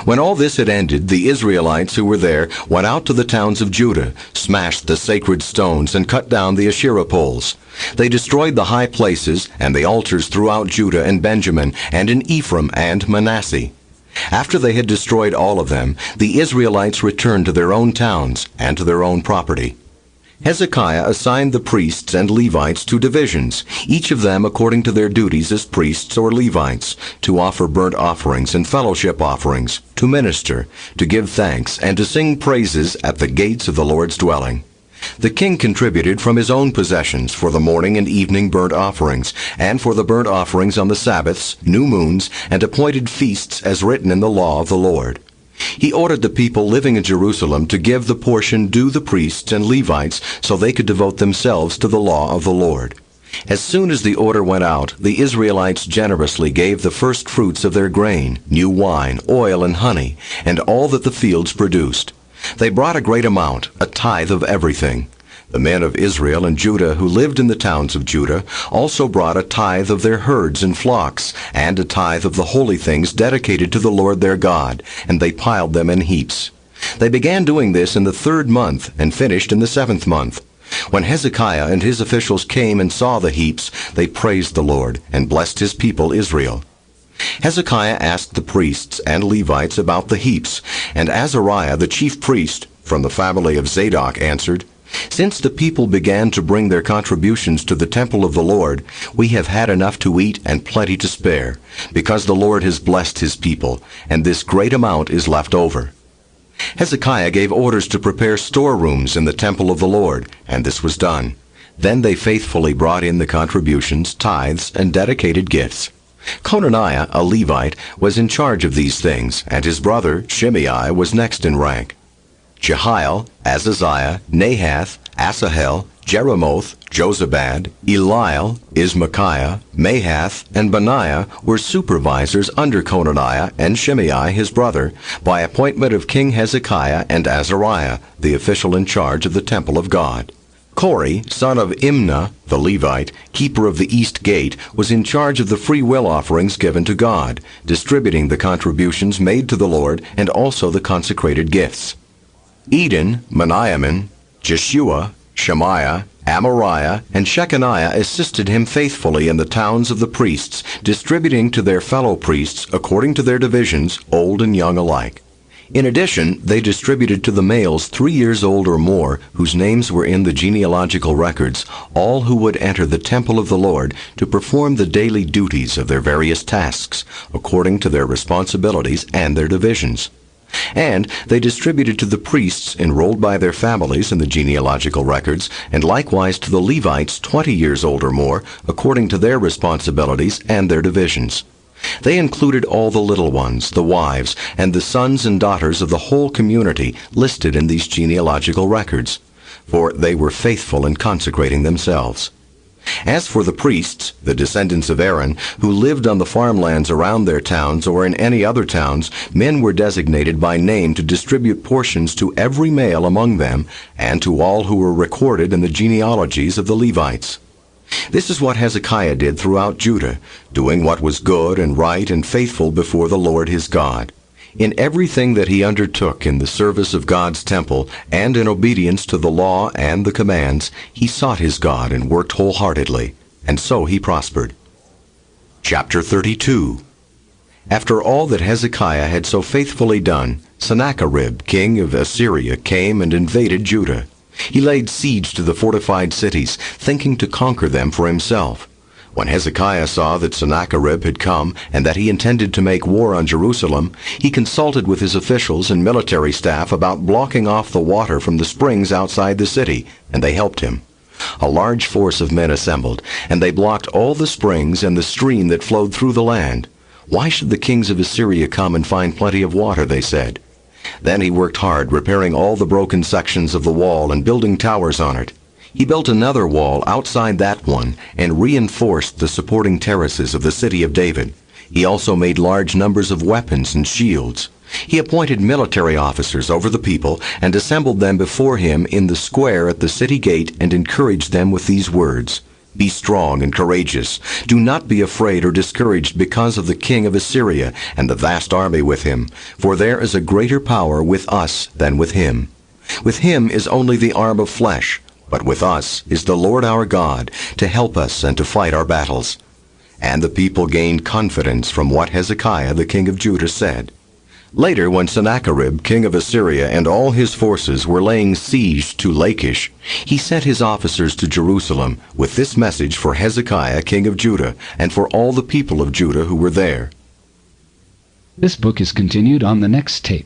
When all this had ended, the Israelites who were there went out to the towns of Judah, smashed the sacred stones, and cut down the Asherah poles. They destroyed the high places and the altars throughout Judah and Benjamin, and in Ephraim and Manasseh. After they had destroyed all of them, the Israelites returned to their own towns and to their own property. Hezekiah assigned the priests and Levites to divisions, each of them according to their duties as priests or Levites, to offer burnt offerings and fellowship offerings, to minister, to give thanks, and to sing praises at the gates of the Lord's dwelling. The king contributed from his own possessions for the morning and evening burnt offerings, and for the burnt offerings on the Sabbaths, new moons, and appointed feasts as written in the law of the Lord. He ordered the people living in Jerusalem to give the portion due the priests and Levites so they could devote themselves to the law of the Lord. As soon as the order went out, the Israelites generously gave the first fruits of their grain, new wine, oil, and honey, and all that the fields produced. They brought a great amount, a tithe of everything. The men of Israel and Judah who lived in the towns of Judah also brought a tithe of their herds and flocks, and a tithe of the holy things dedicated to the Lord their God, and they piled them in heaps. They began doing this in the 3rd month, and finished in the 7th month. When Hezekiah and his officials came and saw the heaps, they praised the Lord, and blessed his people Israel. Hezekiah asked the priests and Levites about the heaps, and Azariah the chief priest, from the family of Zadok, answered, "Since the people began to bring their contributions to the temple of the Lord, we have had enough to eat and plenty to spare, because the Lord has blessed his people, and this great amount is left over." Hezekiah gave orders to prepare storerooms in the temple of the Lord, and this was done. Then they faithfully brought in the contributions, tithes, and dedicated gifts. Conaniah, a Levite, was in charge of these things, and his brother Shimei was next in rank. Jehiel, Azaziah, Nahath, Asahel, Jeremoth, Jozabad, Eliel, Ismachiah, Mahath, and Benaiah were supervisors under Conaniah and Shimei his brother, by appointment of King Hezekiah and Azariah, the official in charge of the temple of God. Kori, son of Imnah, the Levite, keeper of the east gate, was in charge of the free will offerings given to God, distributing the contributions made to the Lord and also the consecrated gifts. Eden, Meniamin, Jeshua, Shemaiah, Amariah, and Shechaniah assisted him faithfully in the towns of the priests, distributing to their fellow priests according to their divisions, old and young alike. In addition, they distributed to the males 3 years old or more, whose names were in the genealogical records, all who would enter the temple of the Lord to perform the daily duties of their various tasks, according to their responsibilities and their divisions. And they distributed to the priests enrolled by their families in the genealogical records, and likewise to the Levites 20 years old or more, according to their responsibilities and their divisions. They included all the little ones, the wives, and the sons and daughters of the whole community listed in these genealogical records, for they were faithful in consecrating themselves. As for the priests, the descendants of Aaron, who lived on the farmlands around their towns or in any other towns, men were designated by name to distribute portions to every male among them, and to all who were recorded in the genealogies of the Levites. This is what Hezekiah did throughout Judah, doing what was good and right and faithful before the Lord his God. In everything that he undertook in the service of God's temple, and in obedience to the law and the commands, he sought his God and worked wholeheartedly, and so he prospered. Chapter 32. After all that Hezekiah had so faithfully done, Sennacherib, king of Assyria, came and invaded Judah. He laid siege to the fortified cities, thinking to conquer them for himself. When Hezekiah saw that Sennacherib had come and that he intended to make war on Jerusalem, he consulted with his officials and military staff about blocking off the water from the springs outside the city, and they helped him. A large force of men assembled, and they blocked all the springs and the stream that flowed through the land. "Why should the kings of Assyria come and find plenty of water?" they said. Then he worked hard, repairing all the broken sections of the wall and building towers on it. He built another wall outside that one and reinforced the supporting terraces of the city of David. He also made large numbers of weapons and shields. He appointed military officers over the people and assembled them before him in the square at the city gate and encouraged them with these words, Be strong and courageous. Do not be afraid or discouraged because of the king of Assyria and the vast army with him, for there is a greater power with us than with him. With him is only the arm of flesh, but with us is the Lord our God to help us and to fight our battles." And the people gained confidence from what Hezekiah the king of Judah said. Later, when Sennacherib, king of Assyria, and all his forces were laying siege to Lachish, he sent his officers to Jerusalem with this message for Hezekiah, king of Judah, and for all the people of Judah who were there. This book is continued on the next tape.